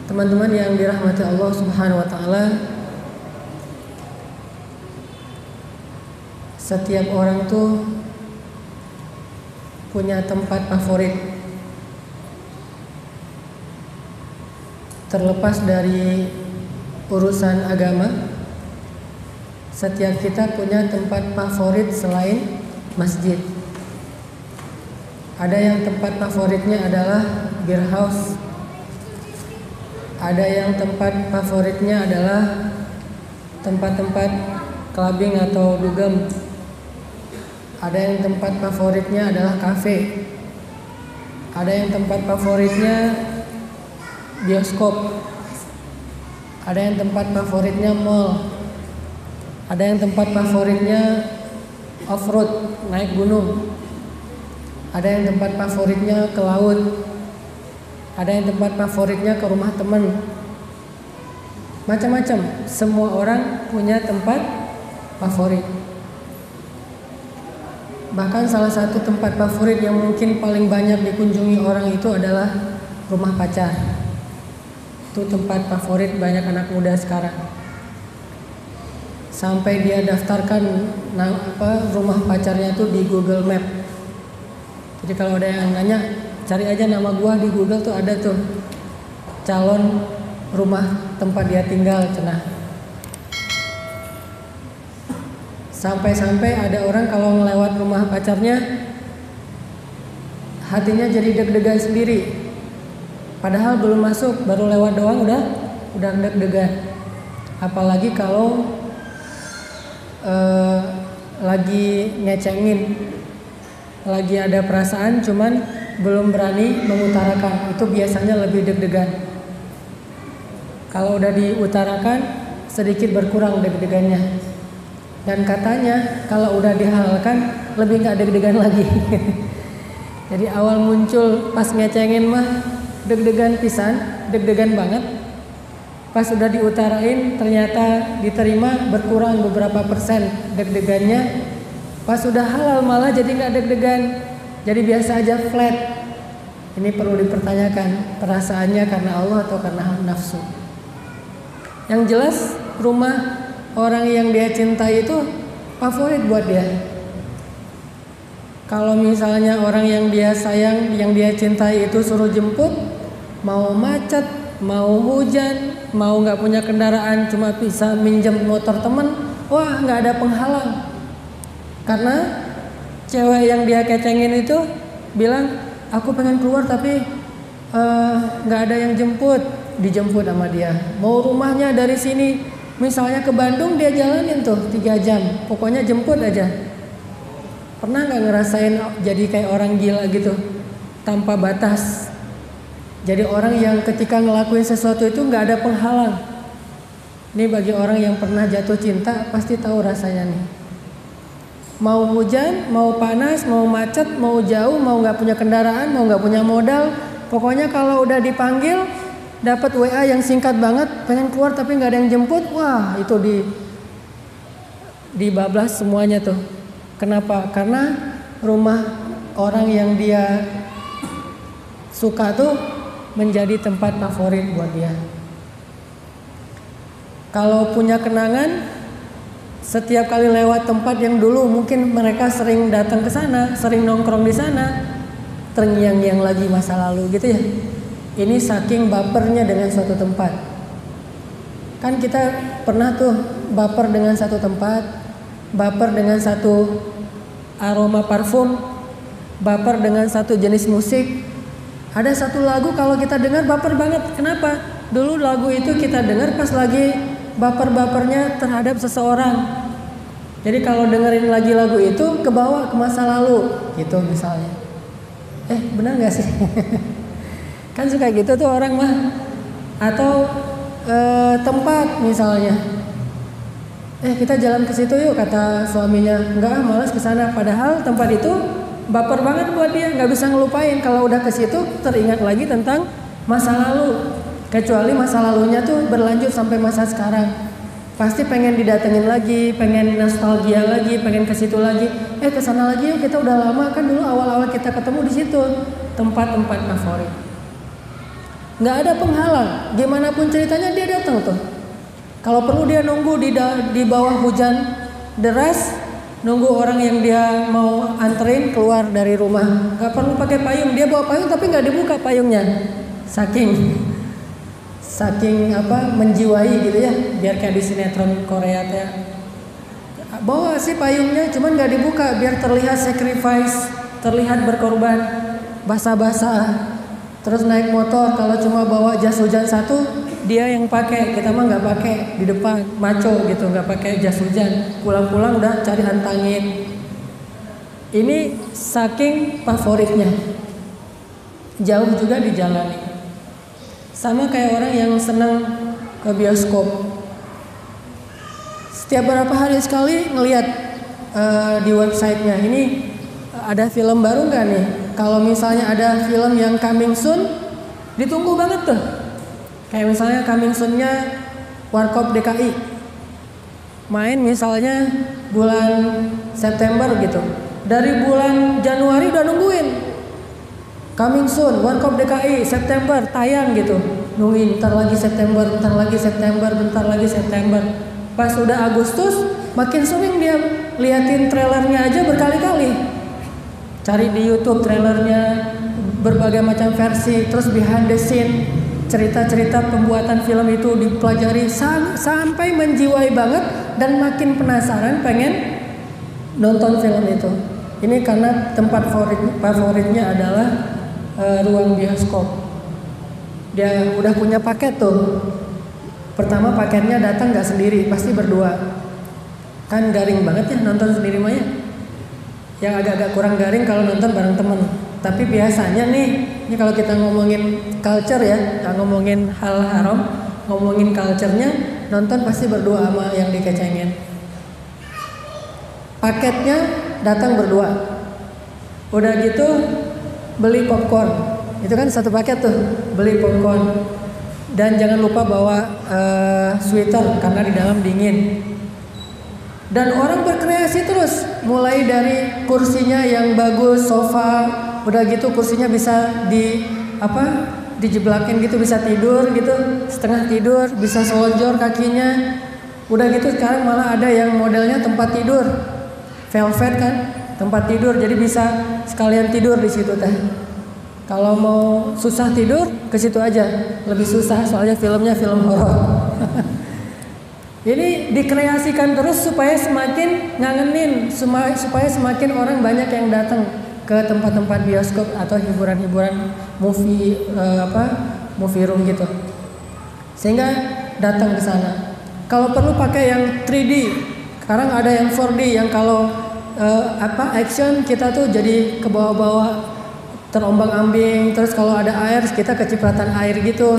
Teman-teman yang dirahmati Allah Subhanahu wa taala, setiap orang tuh punya tempat favorit. Terlepas dari urusan agama, setiap kita punya tempat favorit selain masjid. Ada yang tempat favoritnya adalah beer house. Ada yang tempat favoritnya adalah tempat-tempat clubbing atau dugem. Ada yang tempat favoritnya adalah kafe. Ada yang tempat favoritnya bioskop. Ada yang tempat favoritnya mall. Ada yang tempat favoritnya off-road, naik gunung. Ada yang tempat favoritnya ke laut. Ada yang tempat favoritnya ke rumah teman. Macam-macam. Semua orang punya tempat favorit. Bahkan salah satu tempat favorit yang mungkin paling banyak dikunjungi orang itu adalah rumah pacar. Itu tempat favorit banyak anak muda sekarang. Sampai dia daftarkan rumah pacarnya itu di Google Map. Jadi kalau ada yang nanya, cari aja nama gua di Google tuh ada tuh calon rumah tempat dia tinggal, cenah. Sampai-sampai ada orang kalau ngelewat rumah pacarnya hatinya jadi deg-degan sendiri. Padahal belum masuk, baru lewat doang udah deg-degan. Apalagi kalau lagi ngecengin, lagi ada perasaan cuman belum berani mengutarakan, itu biasanya lebih deg-degan. Kalau udah diutarakan sedikit berkurang deg-degannya. Dan katanya kalau udah dihalalkan lebih nggak deg-degan lagi. Jadi awal muncul pas ngecengin mah deg-degan pisan, deg-degan banget. Pas udah diutarain ternyata diterima, berkurang beberapa persen deg-degannya. Pas udah halal malah jadi nggak deg-degan, jadi biasa aja, flat. Ini perlu dipertanyakan perasaannya karena Allah atau karena nafsu. Yang jelas rumah orang yang dia cintai itu favorit buat dia. Kalau misalnya orang yang dia sayang, yang dia cintai itu suruh jemput, mau macet, mau hujan, mau nggak punya kendaraan, cuma bisa minjem motor temen, wah nggak ada penghalang. Karena cewek yang dia kecengin itu bilang, aku pengen keluar tapi nggak ada yang jemput, dijemput sama dia. Mau rumahnya dari sini, misalnya ke Bandung, dia jalanin tuh 3 jam, pokoknya jemput aja. Pernah nggak ngerasain jadi kayak orang gila gitu, tanpa batas? Jadi orang yang ketika ngelakuin sesuatu itu nggak ada penghalang. Ini bagi orang yang pernah jatuh cinta pasti tahu rasanya nih. Mau hujan, mau panas, mau macet, mau jauh, mau nggak punya kendaraan, mau nggak punya modal, pokoknya kalau udah dipanggil, dapat WA yang singkat banget, pengen keluar tapi nggak ada yang jemput, wah itu dibablas semuanya tuh. Kenapa? Karena rumah orang yang dia suka tuh menjadi tempat favorit buat dia. Kalau punya kenangan, setiap kali lewat tempat yang dulu mungkin mereka sering datang ke sana, sering nongkrong di sana, terngiang-ngiang lagi masa lalu gitu ya. Ini saking bapernya dengan suatu tempat. Kan kita pernah tuh baper dengan satu tempat, baper dengan satu aroma parfum, baper dengan satu jenis musik. Ada satu lagu kalau kita dengar baper banget. Kenapa? Dulu lagu itu kita dengar pas lagi baper-bapernya terhadap seseorang. Jadi kalau dengerin lagi lagu itu kebawa ke masa lalu gitu misalnya. Benar gak sih? Kan suka gitu tuh orang mah. Atau tempat misalnya. Kita jalan ke situ yuk, kata suaminya. Enggak, malas ke sana. Padahal tempat itu baper banget buat dia, nggak bisa ngelupain. Kalau udah ke situ teringat lagi tentang masa lalu. Kecuali masa lalunya tuh berlanjut sampai masa sekarang. Pasti pengen didatengin lagi, pengen nostalgia lagi, pengen ke situ lagi. Ke sana lagi yuk, kita udah lama kan dulu awal-awal kita ketemu di situ. Tempat-tempat favorit. nggak ada penghalang. Gimana pun ceritanya dia datang tuh. Kalau perlu dia nunggu di bawah hujan deras, nunggu orang yang dia mau anterin keluar dari rumah. Nggak perlu pakai payung, dia bawa payung tapi nggak dibuka payungnya. Saking menjiwai gitu ya, biar kayak di sinetron Korea teh. Bawa sih payungnya, cuman nggak dibuka biar terlihat sacrifice, terlihat berkorban, basah-basah. Terus naik motor, kalau cuma bawa jas hujan satu, dia yang pakai, kita mah nggak pakai di depan, maco gitu, nggak pakai jas hujan. Pulang-pulang udah cari antangin. Ini saking favoritnya, jauh juga dijalani. Sama kayak orang yang senang ke bioskop. Setiap berapa hari sekali ngelihat di websitenya, ini ada film baru nggak nih? Kalau misalnya ada film yang coming soon, ditunggu banget tuh. Kayak misalnya coming soon-nya Warkop DKI. Main misalnya bulan September gitu. Dari bulan Januari udah nungguin. Coming soon, Warkop DKI, September, tayang gitu. Nungguin, bentar lagi September, bentar lagi September, bentar lagi September. Pas udah Agustus, makin sering dia liatin trailernya aja berkali-kali. Cari di YouTube trailernya, berbagai macam versi, terus behind the scene, cerita-cerita pembuatan film itu dipelajari sampai menjiwai banget dan makin penasaran pengen nonton film itu. Ini karena tempat favoritnya adalah ruang bioskop. Dia udah punya paket tuh. Pertama paketnya datang nggak sendiri, pasti berdua. Kan garing banget ya nonton sendiri mah ya. Yang agak-agak kurang garing kalau nonton bareng temen. Tapi biasanya nih, ini kalau kita ngomongin culture ya, nggak ngomongin hal haram, ngomongin culture-nya, nonton pasti berdua sama yang dikecengin. Paketnya datang berdua. Udah gitu beli popcorn. Itu kan satu paket tuh, beli popcorn. Dan jangan lupa bawa sweater karena di dalam dingin. Dan orang berkreasi terus, mulai dari kursinya yang bagus, sofa, udah gitu kursinya bisa dijeblakin gitu, bisa tidur gitu, setengah tidur, bisa selonjor kakinya. Udah gitu sekarang malah ada yang modelnya tempat tidur, velvet kan, tempat tidur, jadi bisa sekalian tidur di situ teh. Kalau mau susah tidur ke situ aja, lebih susah soalnya filmnya film horor. Ini dikreasikan terus supaya semakin ngangenin, supaya semakin orang banyak yang datang ke tempat-tempat bioskop atau hiburan-hiburan movie room gitu. Sehingga datang ke sana. Kalau perlu pakai yang 3D. Sekarang ada yang 4D yang kalau action kita tuh jadi ke bawah-bawah, terombang-ambing, terus kalau ada air kita kecipratan air gitu.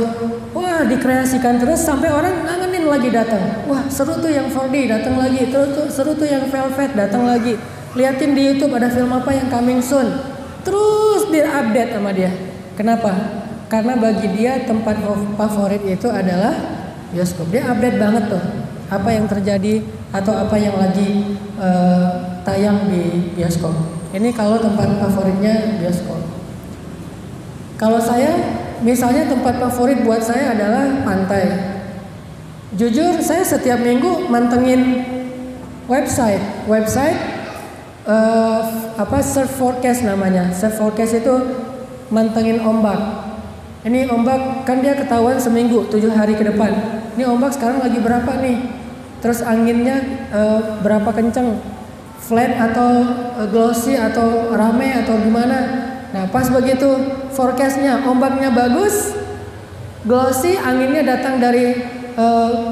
Wah, dikreasikan terus sampai orang ngangenin lagi datang. Wah, seru tuh yang 4D, datang lagi. Terus tuh seru tuh yang Velvet, datang lagi. Liatin di YouTube ada film apa yang coming soon. Terus di-update sama dia. Kenapa? Karena bagi dia tempat favorit itu adalah bioskop. Dia update banget tuh apa yang terjadi atau apa yang lagi tayang di bioskop. Ini kalau tempat favoritnya bioskop. Kalau saya, misalnya tempat favorit buat saya adalah pantai. Jujur, saya setiap minggu mantengin website surf forecast namanya. Surf forecast itu mantengin ombak. Ini ombak kan dia ketahuan seminggu, 7 hari ke depan. Ini ombak sekarang lagi berapa nih? Terus anginnya berapa kenceng? Flat atau glossy atau rame atau gimana? Nah, pas begitu forecastnya ombaknya bagus, glossy, anginnya datang dari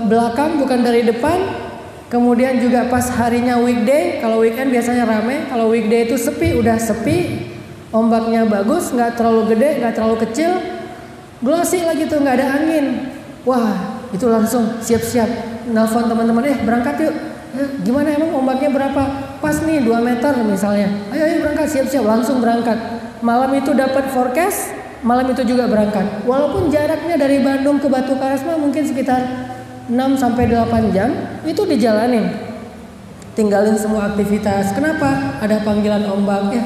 belakang bukan dari depan. Kemudian juga pas harinya weekday, kalau weekend biasanya rame, kalau weekday itu sepi, udah sepi, ombaknya bagus, nggak terlalu gede, nggak terlalu kecil, glossy lagi tuh, nggak ada angin. Wah, itu langsung siap-siap nelfon teman-teman, berangkat yuk. Gimana emang ombaknya berapa? Pas nih 2 meter misalnya. Ayo berangkat, siap-siap, langsung berangkat. Malam itu dapat forecast, malam itu juga berangkat. Walaupun jaraknya dari Bandung ke Batu Karas mungkin sekitar 6-8 jam, itu dijalanin. Tinggalin semua aktivitas. Kenapa? Ada panggilan ombak ya.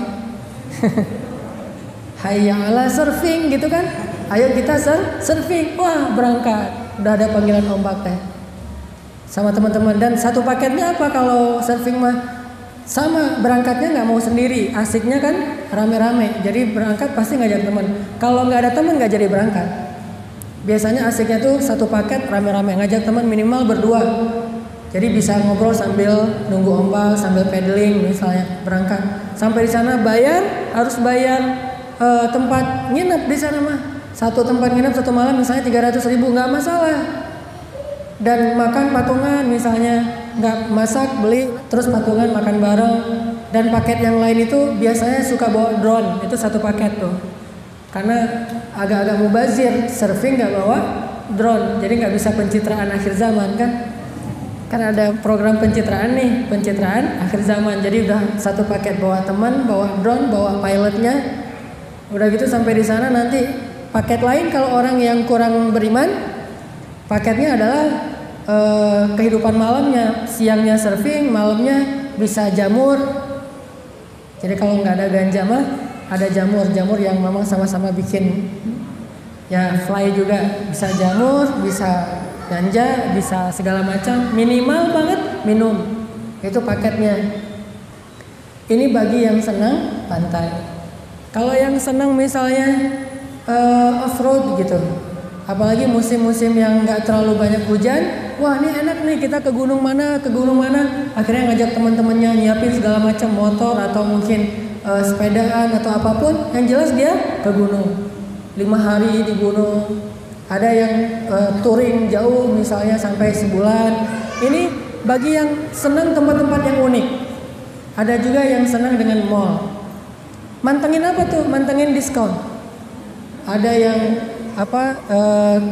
Hayya ala surfing gitu kan. Ayo kita surfing. Wah, berangkat. Udah ada panggilan ombak teh. Sama teman-teman. Dan satu paketnya apa kalau surfing mah? Sama, berangkatnya nggak mau sendiri. Asiknya kan rame-rame. Jadi berangkat pasti ngajak teman. Kalau nggak ada teman nggak jadi berangkat. Biasanya asiknya tuh satu paket rame-rame. Ngajak teman minimal berdua. Jadi bisa ngobrol sambil nunggu ombak, sambil paddling misalnya berangkat. Sampai di sana harus bayar tempat nginep di sana mah. Satu tempat nginep satu malam misalnya 300.000 nggak masalah. Dan makan patungan misalnya, nggak masak beli terus patungan makan bareng. Dan paket yang lain itu biasanya suka bawa drone, itu satu paket tuh. Karena agak-agak mubazir, surfing nggak bawa drone, jadi nggak bisa pencitraan akhir zaman kan. Kan ada program pencitraan nih, pencitraan akhir zaman. Jadi udah satu paket bawa teman, bawa drone, bawa pilotnya. Udah gitu sampai di sana nanti paket lain kalau orang yang kurang beriman, paketnya adalah kehidupan malamnya. Siangnya surfing, malamnya bisa jamur. Jadi kalau nggak ada ganja mah ada jamur yang memang sama-sama bikin ya fly juga. Bisa jamur, bisa ganja, bisa segala macam. Minimal banget minum. Itu paketnya. Ini bagi yang senang pantai. Kalau yang senang misalnya off-road gitu, apalagi musim-musim yang nggak terlalu banyak hujan, wah ini enak nih kita ke gunung mana, akhirnya ngajak teman-temannya nyiapin segala macam motor atau mungkin sepedaan atau apapun, yang jelas dia ke gunung, 5 hari di gunung. Ada yang touring jauh misalnya sampai sebulan. Ini bagi yang senang tempat-tempat yang unik. Ada juga yang senang dengan mall. Mantengin apa tuh? Mantengin diskon. Ada yang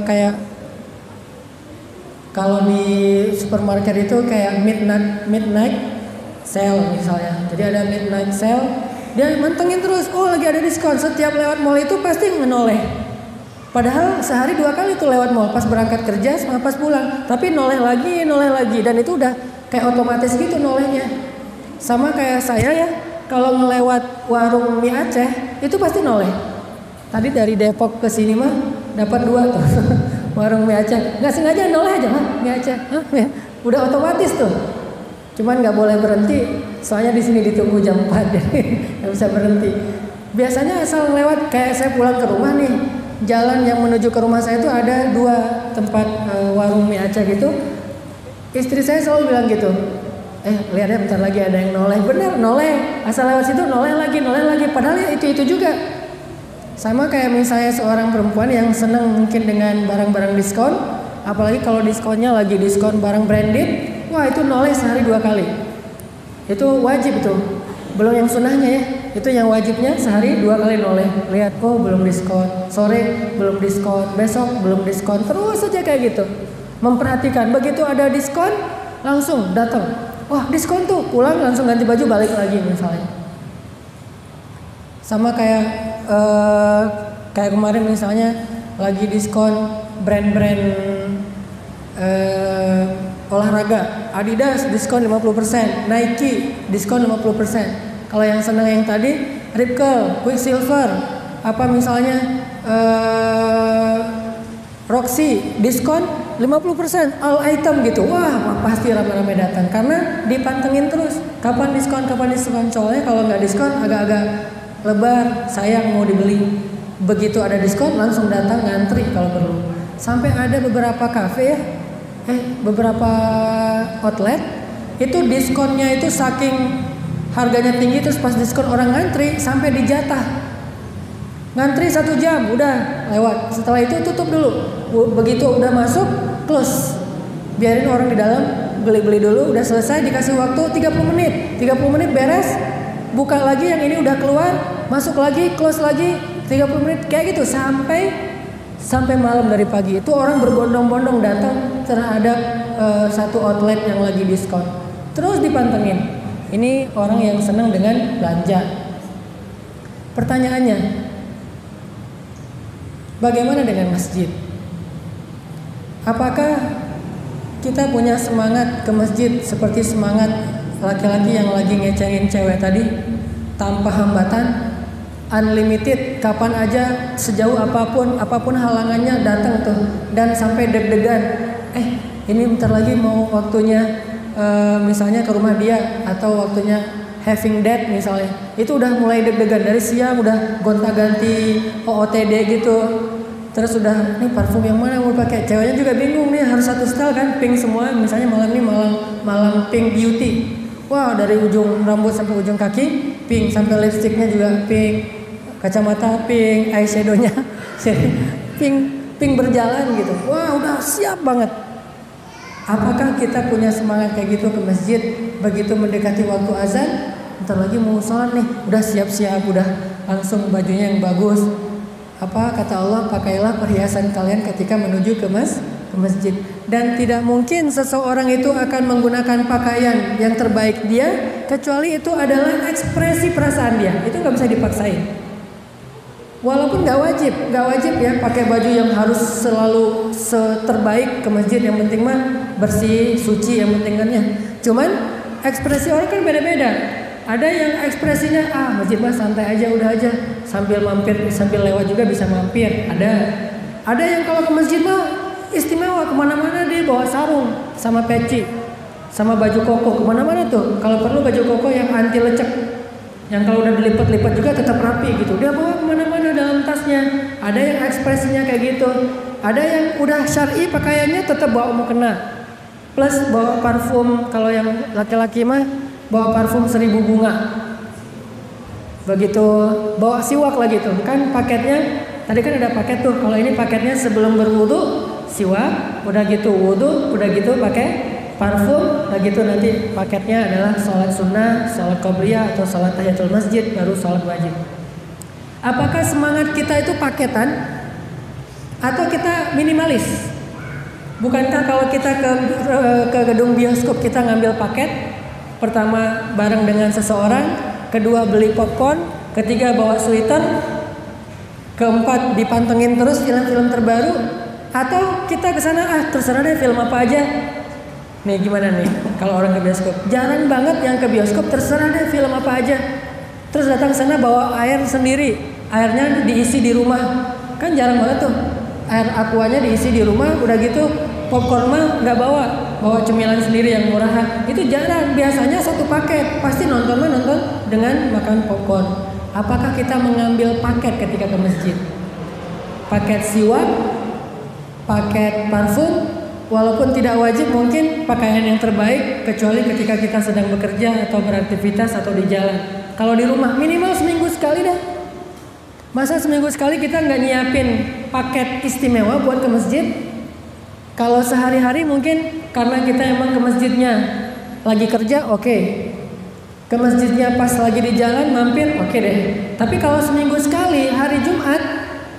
kayak kalau di supermarket itu kayak midnight sale misalnya. Jadi ada midnight sale, dia mantengin terus. Oh lagi ada diskon. Setiap lewat mall itu pasti menoleh. Padahal sehari 2 kali tuh lewat mall, pas berangkat kerja sama pas pulang. Tapi noleh lagi, dan itu udah kayak otomatis gitu nolehnya. Sama kayak saya ya, kalau ngelewat warung mie Aceh itu pasti noleh. Tadi dari Depok ke sini mah dapat 2 tuh warung mie Aceh. Nggak sengaja noleh aja, mie Aceh. Udah otomatis tuh. Cuman nggak boleh berhenti, soalnya di sini ditunggu jam 4 jadi nggak bisa berhenti. Biasanya asal lewat kayak saya pulang ke rumah nih, jalan yang menuju ke rumah saya itu ada 2 tempat warung mie Aceh gitu. Istri saya selalu bilang gitu, lihat ya bentar lagi ada yang noleh. Bener noleh, asal lewat situ noleh lagi. Padahal ya itu juga. Sama kayak misalnya seorang perempuan yang senang mungkin dengan barang-barang diskon, apalagi kalau diskonnya lagi diskon barang branded, wah itu noleh sehari 2 kali. Itu wajib tuh, belum yang sunahnya ya. Itu yang wajibnya sehari 2 kali noleh. Lihat, oh belum diskon, sore belum diskon, besok belum diskon, terus saja kayak gitu. Memperhatikan, begitu ada diskon langsung datang. Wah diskon tuh, pulang langsung ganti baju balik lagi misalnya. Sama kayak kemarin misalnya lagi diskon brand-brand olahraga. Adidas diskon 50%, Nike diskon 50%. Kalau yang senang yang tadi Rip Curl, Quicksilver, apa misalnya Roxy diskon 50% all item gitu. Wah pasti rame-rame datang karena dipantengin terus. Kapan diskon? Soalnya kalau nggak diskon agak-agak lebar, sayang mau dibeli. Begitu ada diskon langsung datang ngantri kalau perlu. Sampai ada beberapa kafe ya, beberapa outlet itu diskonnya itu saking harganya tinggi, terus pas diskon orang ngantri sampai dijatah. Ngantri 1 jam udah lewat. Setelah itu tutup dulu. Begitu udah masuk close. Biarin orang di dalam beli-beli dulu, udah selesai dikasih waktu 30 menit. 30 menit beres. Buka lagi yang ini udah keluar, masuk lagi, close lagi 30 menit kayak gitu sampai malam dari pagi. Itu orang berbondong-bondong datang terhadap satu outlet yang lagi diskon. Terus dipantengin. Ini orang yang senang dengan belanja. Pertanyaannya, bagaimana dengan masjid? Apakah kita punya semangat ke masjid seperti semangat laki-laki yang lagi ngecengin cewek tadi tanpa hambatan? unlimited, kapan aja, sejauh apapun halangannya datang tuh, dan sampai deg-degan. Ini bentar lagi mau waktunya misalnya ke rumah dia, atau waktunya having date misalnya, itu udah mulai deg-degan dari siang, udah gonta-ganti OOTD gitu. Terus udah nih parfum yang mana mau pakai, ceweknya juga bingung nih, harus satu style kan, pink semua. Misalnya malam ini malam pink beauty, wah dari ujung rambut sampai ujung kaki pink, sampai lipstiknya juga pink, kacamata pink, eyeshadownya pink berjalan gitu. Wah udah siap banget. Apakah kita punya semangat kayak gitu ke masjid begitu mendekati waktu azan? Bentar lagi mau sholat nih, udah siap-siap, udah langsung bajunya yang bagus. Apa kata Allah, pakailah perhiasan kalian ketika menuju ke masjid. Dan tidak mungkin seseorang itu akan menggunakan pakaian yang terbaik dia kecuali itu adalah ekspresi perasaan dia. Itu nggak bisa dipaksain. Walaupun nggak wajib ya pakai baju yang harus selalu terbaik ke masjid. Yang penting mah bersih, suci, yang penting kan ya. Cuman ekspresi orang kan beda-beda. Ada yang ekspresinya masjid mah santai aja, udah aja, sambil mampir, sambil lewat juga bisa mampir. Ada yang kalau ke masjid mah istimewa, kemana-mana dia bawa sarung sama peci, sama baju koko kemana-mana tuh. Kalau perlu baju koko yang anti lecek, yang kalau udah dilipat-lipat juga tetap rapi gitu, dia bawa kemana-mana dalam tasnya. Ada yang ekspresinya kayak gitu. Ada yang udah syar'i pakaiannya tetap bawa mukena, plus bawa parfum. Kalau yang laki-laki mah bawa parfum 1000 bunga. Begitu bawa siwak lagi tuh. Kan paketnya tadi kan ada paket tuh. Kalau ini paketnya sebelum berwudu siwak, udah gitu wudu, udah gitu pakai parfum, udah gitu nanti paketnya adalah sholat sunnah, sholat qobliyah atau sholat tahiyatul masjid, baru sholat wajib. Apakah semangat kita itu paketan atau kita minimalis? Bukankah kalau kita ke gedung bioskop kita ngambil paket? Pertama bareng dengan seseorang, kedua beli popcorn, ketiga bawa sweater, keempat dipantengin terus film-film terbaru, atau kita kesana terserah deh film apa aja. Nih gimana nih kalau orang ke bioskop? Jarang banget yang ke bioskop terserah deh film apa aja. Terus datang sana bawa air sendiri, airnya diisi di rumah, kan jarang banget tuh. Air aquanya diisi di rumah, udah gitu popcorn mah nggak bawa cemilan sendiri yang murahan. Itu jarang, biasanya satu paket. Pasti nonton dengan makan popcorn. Apakah kita mengambil paket ketika ke masjid? Paket siwak, paket parfum, walaupun tidak wajib mungkin pakaian yang terbaik kecuali ketika kita sedang bekerja atau beraktivitas atau di jalan. Kalau di rumah minimal seminggu sekali dah. Masa seminggu sekali kita nggak nyiapin paket istimewa buat ke masjid? Kalau sehari-hari mungkin karena kita emang ke masjidnya lagi kerja, oke. Ke masjidnya pas lagi di jalan mampir, oke deh. Tapi kalau seminggu sekali hari Jumat,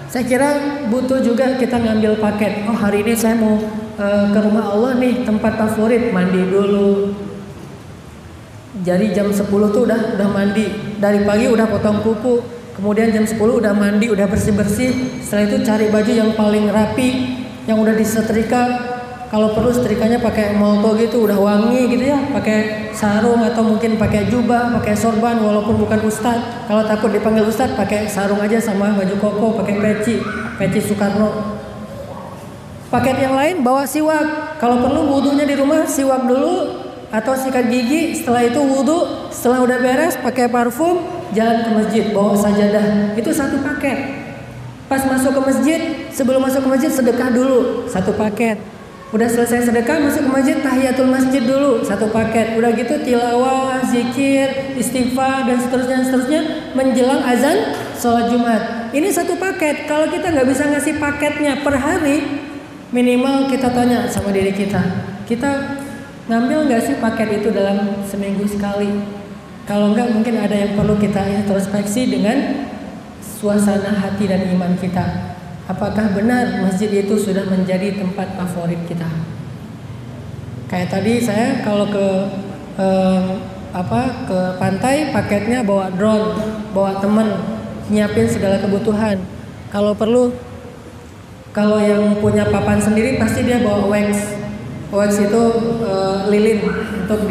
saya kira butuh juga kita ngambil paket. Oh hari ini saya mau ke rumah Allah nih, tempat favorit, mandi dulu. Jadi jam 10 tuh udah mandi. Dari pagi udah potong kuku. Kemudian jam 10 udah mandi, udah bersih-bersih. Setelah itu cari baju yang paling rapi, yang udah disetrika. Kalau perlu setrikanya pakai molto gitu, udah wangi gitu ya. Pakai sarung atau mungkin pakai jubah, pakai sorban walaupun bukan ustadz. Kalau takut dipanggil ustadz, pakai sarung aja sama baju koko, pakai peci Soekarno. Paket yang lain bawa siwak. Kalau perlu wudunya di rumah siwak dulu atau sikat gigi. Setelah itu wudu. Setelah udah beres pakai parfum, jalan ke masjid bawa sajadah. Itu satu paket. Pas masuk ke masjid, sebelum masuk ke masjid sedekah dulu, satu paket. Udah selesai sedekah masuk ke masjid, tahiyatul masjid dulu, satu paket. Udah gitu tilawah, zikir, istighfar dan seterusnya menjelang azan sholat Jumat. Ini satu paket. Kalau kita nggak bisa ngasih paketnya per hari, minimal kita tanya sama diri kita ngambil nggak sih paket itu dalam seminggu sekali? Kalau nggak, mungkin ada yang perlu kita introspeksi dengan suasana hati dan iman kita. Apakah benar masjid itu sudah menjadi tempat favorit kita? Kayak tadi saya kalau ke pantai, paketnya bawa drone, bawa teman, nyiapin segala kebutuhan. Kalau perlu, kalau yang punya papan sendiri pasti dia bawa wax. Wax itu lilin untuk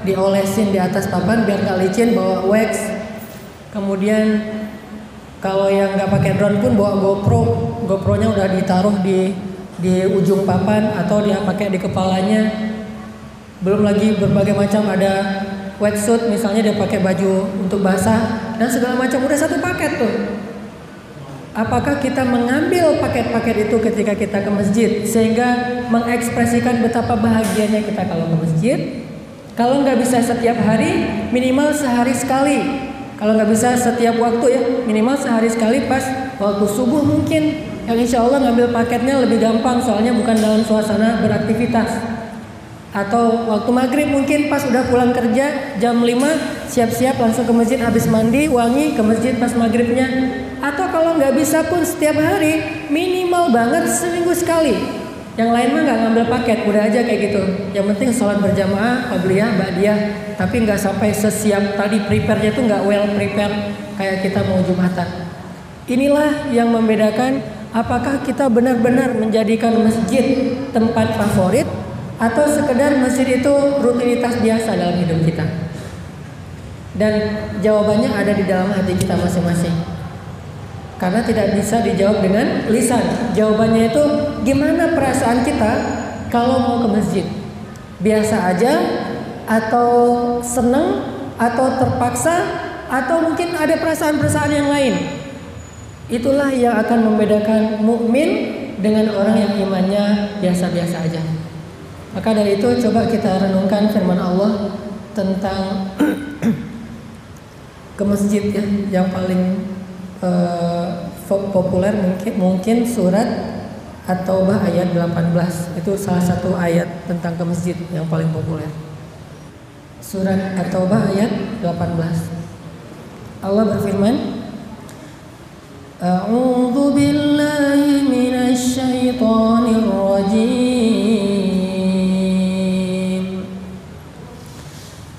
diolesin di atas papan biar nggak licin, bawa wax. Kemudian kalau yang nggak pakai drone pun bawa GoPro-nya udah ditaruh di ujung papan atau dia pakai di kepalanya. Belum lagi berbagai macam, ada wetsuit misalnya, dia pakai baju untuk basah dan segala macam, udah satu paket tuh. Apakah kita mengambil paket-paket itu ketika kita ke masjid sehingga mengekspresikan betapa bahagianya kita kalau ke masjid? Kalau nggak bisa setiap hari, minimal sehari sekali. Kalau nggak bisa setiap waktu ya, minimal sehari sekali pas waktu subuh mungkin. Yang insya Allah ngambil paketnya lebih gampang, soalnya bukan dalam suasana beraktivitas. Atau waktu maghrib mungkin pas udah pulang kerja jam 5, siap-siap langsung ke masjid, habis mandi wangi ke masjid pas maghribnya. Atau kalau nggak bisa pun setiap hari, minimal banget seminggu sekali. Yang lain mah nggak ngambil paket, udah aja kayak gitu. Yang penting sholat berjamaah, qabliyah, ba'diyah, tapi nggak sampai sesiap tadi, prepare-nya itu nggak well prepare kayak kita mau Jumatan. Inilah yang membedakan apakah kita benar-benar menjadikan masjid tempat favorit atau sekedar masjid itu rutinitas biasa dalam hidup kita. Dan jawabannya ada di dalam hati kita masing-masing. Karena tidak bisa dijawab dengan lisan. Jawabannya itu gimana perasaan kita kalau mau ke masjid? Biasa aja, atau senang, atau terpaksa, atau mungkin ada perasaan-perasaan yang lain. Itulah yang akan membedakan mukmin dengan orang yang imannya biasa-biasa aja. Maka dari itu coba kita renungkan firman Allah tentang ke masjid ya, yang paling populer mungkin surat At-Taubah ayat 18. Itu salah satu ayat tentang ke masjid yang paling populer. Surat At-Taubah ayat 18. Allah berfirman, A'udzu billahi minasy syaithanir rajim.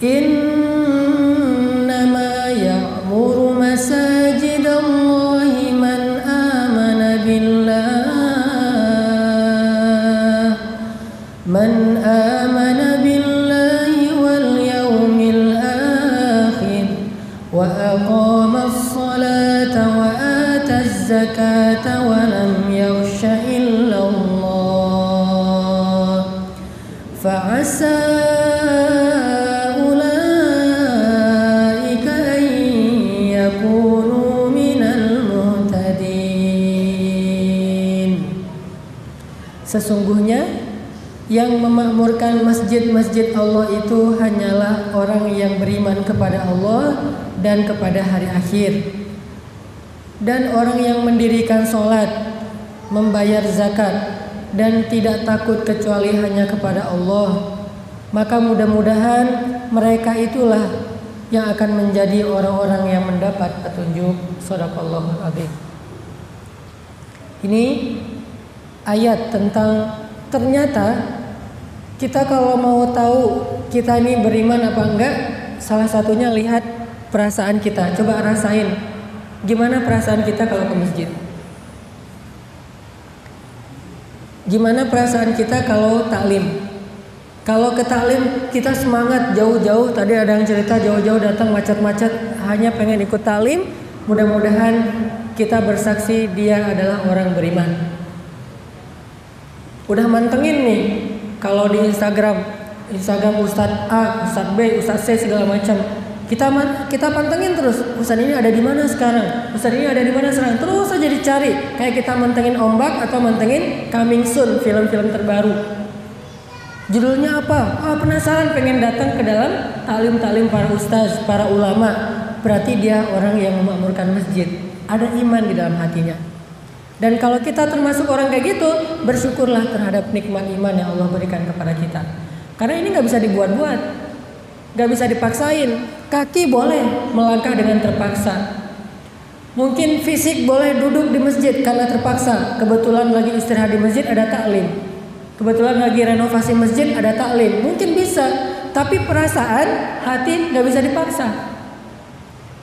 Innama ya'muru masajidallahi man amana billahi wal yawmil akhir wa aqama as-salata wa ata az-zakata wa lam yakhsha illa Allah fa'asa ulaika an yakunu minal muhtadin. Sesungguhnya yang memakmurkan masjid-masjid Allah itu hanyalah orang yang beriman kepada Allah dan kepada hari akhir, dan orang yang mendirikan sholat, membayar zakat, dan tidak takut kecuali hanya kepada Allah. Maka mudah-mudahan mereka itulah yang akan menjadi orang-orang yang mendapat petunjuk. Shadaqallahul adzim. Ini ayat tentang ternyata kita kalau mau tahu kita ini beriman apa enggak, salah satunya lihat perasaan kita. Coba rasain gimana perasaan kita kalau ke masjid. Gimana perasaan kita kalau taklim. Kalau ke taklim kita semangat jauh-jauh. Tadi ada yang cerita jauh-jauh datang macet-macet hanya pengen ikut taklim. Mudah-mudahan kita bersaksi dia adalah orang beriman. Udah mantengin nih, kalau di Instagram Ustadz A, Ustadz B, Ustadz C segala macam, kita pantengin terus. Ustadz ini ada di mana sekarang? Ustadz ini ada di mana sekarang? Terus aja dicari. Kayak kita mantengin ombak atau mantengin coming soon, film-film terbaru. Judulnya apa? Penasaran, pengen datang ke dalam taklim-taklim para ustaz, para ulama. Berarti dia orang yang memakmurkan masjid. Ada iman di dalam hatinya. Dan kalau kita termasuk orang kayak gitu, bersyukurlah terhadap nikmat iman yang Allah berikan kepada kita. Karena ini nggak bisa dibuat-buat, nggak bisa dipaksain. Kaki boleh melangkah dengan terpaksa. Mungkin fisik boleh duduk di masjid karena terpaksa. Kebetulan lagi istirahat di masjid ada taklim. Kebetulan lagi renovasi masjid ada taklim. Mungkin bisa, tapi perasaan hati nggak bisa dipaksa.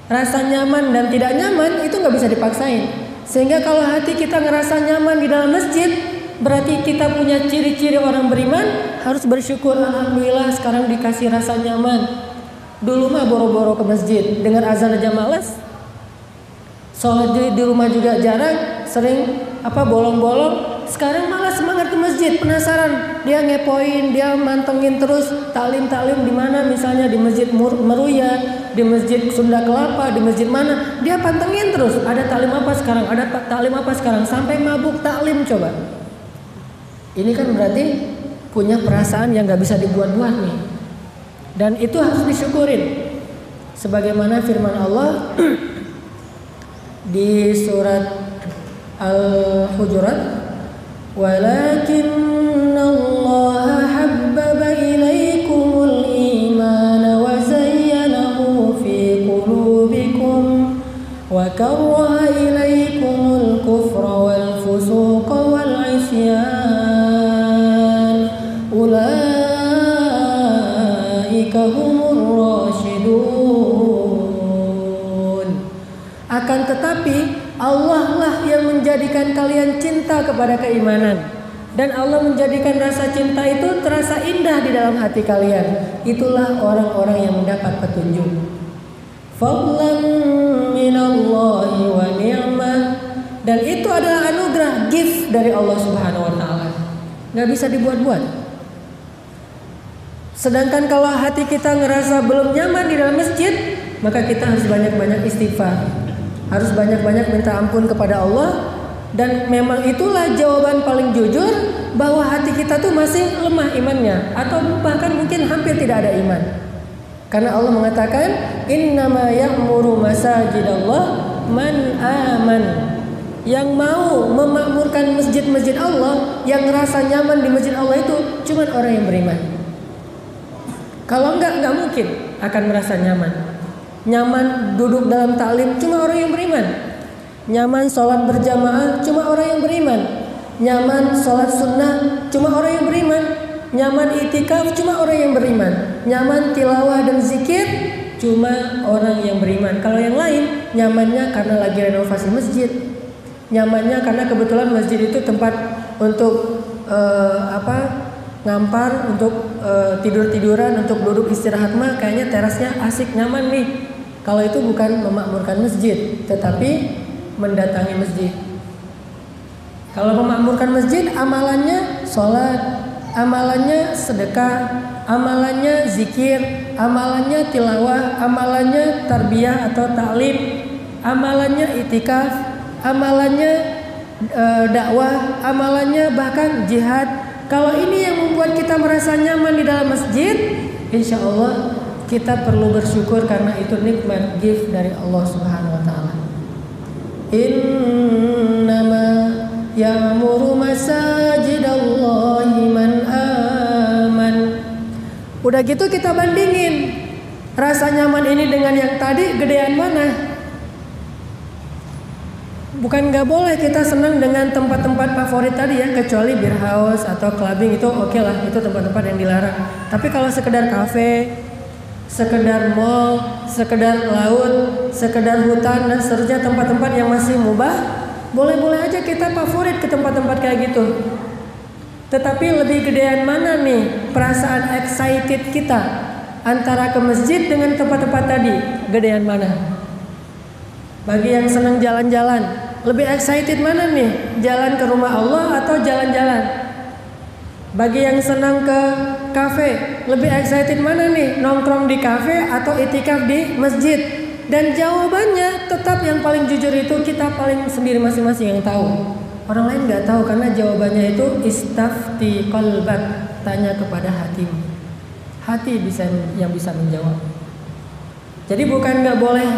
Rasa nyaman dan tidak nyaman itu nggak bisa dipaksain. Sehingga kalau hati kita ngerasa nyaman di dalam masjid, berarti kita punya ciri-ciri orang beriman. Harus bersyukur, alhamdulillah sekarang dikasih rasa nyaman. Dulu mah boro-boro ke masjid, dengar azan aja malas. Sholat di rumah juga jarang, sering bolong-bolong. Sekarang malah semangat ke masjid, penasaran. Dia ngepoin, dia mantengin terus taklim-taklim di mana, misalnya di Masjid Meruya, di Masjid Sunda Kelapa, di masjid mana. Dia pantengin terus, ada taklim apa sekarang, ada taklim apa sekarang, sampai mabuk taklim coba. Ini kan berarti punya perasaan yang gak bisa dibuat-buat nih. Dan itu harus disyukurin. Sebagaimana firman Allah di surat Al-Hujurat, walakinnallaha habbaba ilaikumul imana wa zayyanahu fi qulubikum wa karraha ilaikumul kufra wal fusuqa wal isyan ulaika humur rasyidun. Akan tetapi Allah lah yang menjadikan kalian cinta kepada keimanan, dan Allah menjadikan rasa cinta itu terasa indah di dalam hati kalian. Itulah orang-orang yang mendapat petunjuk. Fadlan minallahi wa ni'mah. Dan itu adalah anugerah, gift dari Allah Subhanahu wa taala. Gak bisa dibuat-buat. Sedangkan kalau hati kita ngerasa belum nyaman di dalam masjid, maka kita harus banyak-banyak istighfar. Harus banyak-banyak minta ampun kepada Allah. Dan memang itulah jawaban paling jujur bahwa hati kita tuh masih lemah imannya, atau bahkan mungkin hampir tidak ada iman. Karena Allah mengatakan innama ya'muru masajidallah man aman. Yang mau memakmurkan masjid-masjid Allah, yang ngerasa nyaman di masjid Allah itu cuma orang yang beriman. Kalau enggak mungkin akan merasa nyaman. Nyaman duduk dalam taklim cuma orang yang beriman. Nyaman sholat berjamaah cuma orang yang beriman. Nyaman sholat sunnah cuma orang yang beriman. Nyaman itikaf cuma orang yang beriman. Nyaman tilawah dan zikir cuma orang yang beriman. Kalau yang lain nyamannya karena lagi renovasi masjid, nyamannya karena kebetulan masjid itu tempat untuk ngampar, untuk tidur-tiduran, untuk duduk istirahat mah kayaknya terasnya asik, nyaman nih. Kalau itu bukan memakmurkan masjid, tetapi mendatangi masjid. Kalau memakmurkan masjid, amalannya sholat, amalannya sedekah, amalannya zikir, amalannya tilawah, amalannya tarbiyah atau taklim, amalannya itikaf, amalannya dakwah, amalannya bahkan jihad. Kalau ini yang membuat kita merasa nyaman di dalam masjid, insya Allah kita perlu bersyukur karena itu nikmat, gift dari Allah Subhanahu wa taala. Innama ya'muru masajidallahi man aman. Udah gitu kita bandingin rasa nyaman ini dengan yang tadi, gedean mana? Bukan nggak boleh kita senang dengan tempat-tempat favorit tadi ya, kecuali beer house atau clubbing itu oke lah, itu tempat-tempat yang dilarang. Tapi kalau sekedar kafe, sekedar mall, sekedar laut, sekedar hutan dan seterusnya, tempat-tempat yang masih mubah, boleh-boleh aja kita favorit ke tempat-tempat kayak gitu. Tetapi lebih gedean mana nih perasaan excited kita antara ke masjid dengan tempat-tempat tadi? Gedean mana? Bagi yang senang jalan-jalan, lebih excited mana nih? Jalan ke rumah Allah atau jalan-jalan? Bagi yang senang ke kafe, lebih excited mana nih? Nongkrong di kafe atau itikaf di masjid? Dan jawabannya tetap yang paling jujur itu kita paling sendiri masing-masing yang tahu. Orang lain nggak tahu karena jawabannya itu istafti qalbak, tanya kepada hatimu. Hati yang bisa menjawab. Jadi bukan nggak boleh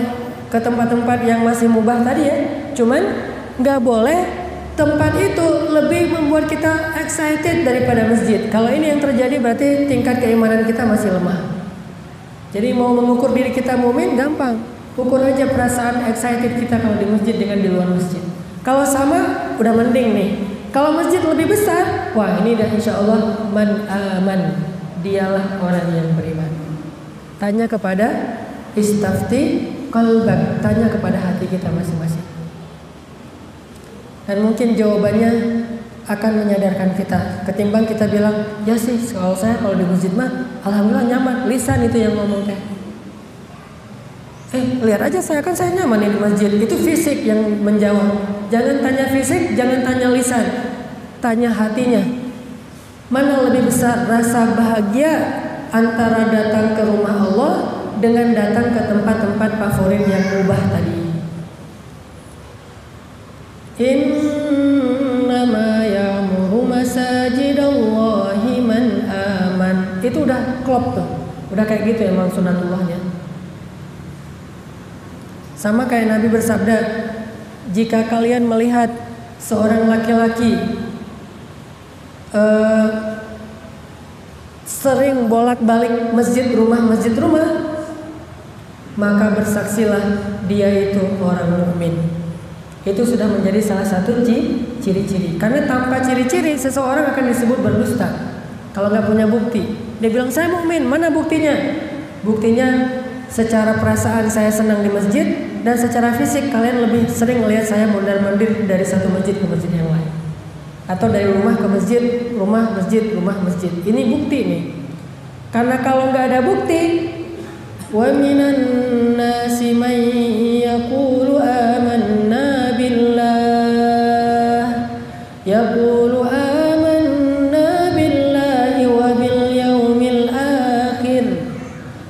ke tempat-tempat yang masih mubah tadi ya, cuman nggak boleh tempat itu lebih membuat kita excited daripada masjid. Kalau ini yang terjadi berarti tingkat keimanan kita masih lemah. Jadi mau mengukur diri kita mukmin gampang, ukur aja perasaan excited kita kalau di masjid dengan di luar masjid. Kalau sama udah mending nih. Kalau masjid lebih besar, wah ini dah insya Allah man aman, dialah orang yang beriman. Tanya kepada istafti qalbak, tanya kepada hati kita masing-masing. Dan mungkin jawabannya akan menyadarkan kita. Ketimbang kita bilang, ya sih kalau di masjid mah alhamdulillah nyaman, lisan itu yang ngomong teh. Lihat aja saya nyaman nih di masjid. Itu fisik yang menjawab. Jangan tanya fisik, jangan tanya lisan. Tanya hatinya. Mana lebih besar rasa bahagia antara datang ke rumah Allah dengan datang ke tempat-tempat favorit yang mubah tadi. Innama ya'muru masajidallahi man aman. Itu udah klop tuh. Udah kayak gitu emang sunatullahnya. Sama kayak Nabi bersabda, jika kalian melihat seorang laki-laki sering bolak-balik masjid rumah, maka bersaksilah dia itu orang mukmin. Itu sudah menjadi salah satu ciri-ciri. Karena tanpa ciri-ciri seseorang akan disebut berdusta kalau nggak punya bukti. Dia bilang saya mukmin, mana buktinya? Buktinya secara perasaan saya senang di masjid, dan secara fisik kalian lebih sering melihat saya mondar-mandir dari satu masjid ke masjid yang lain, atau dari rumah ke masjid, rumah masjid. Ini bukti nih. Karena kalau nggak ada bukti, wa minan nasi man yaqulu amanna billah, yaqulu amanna billahi wa bil yaumil akhir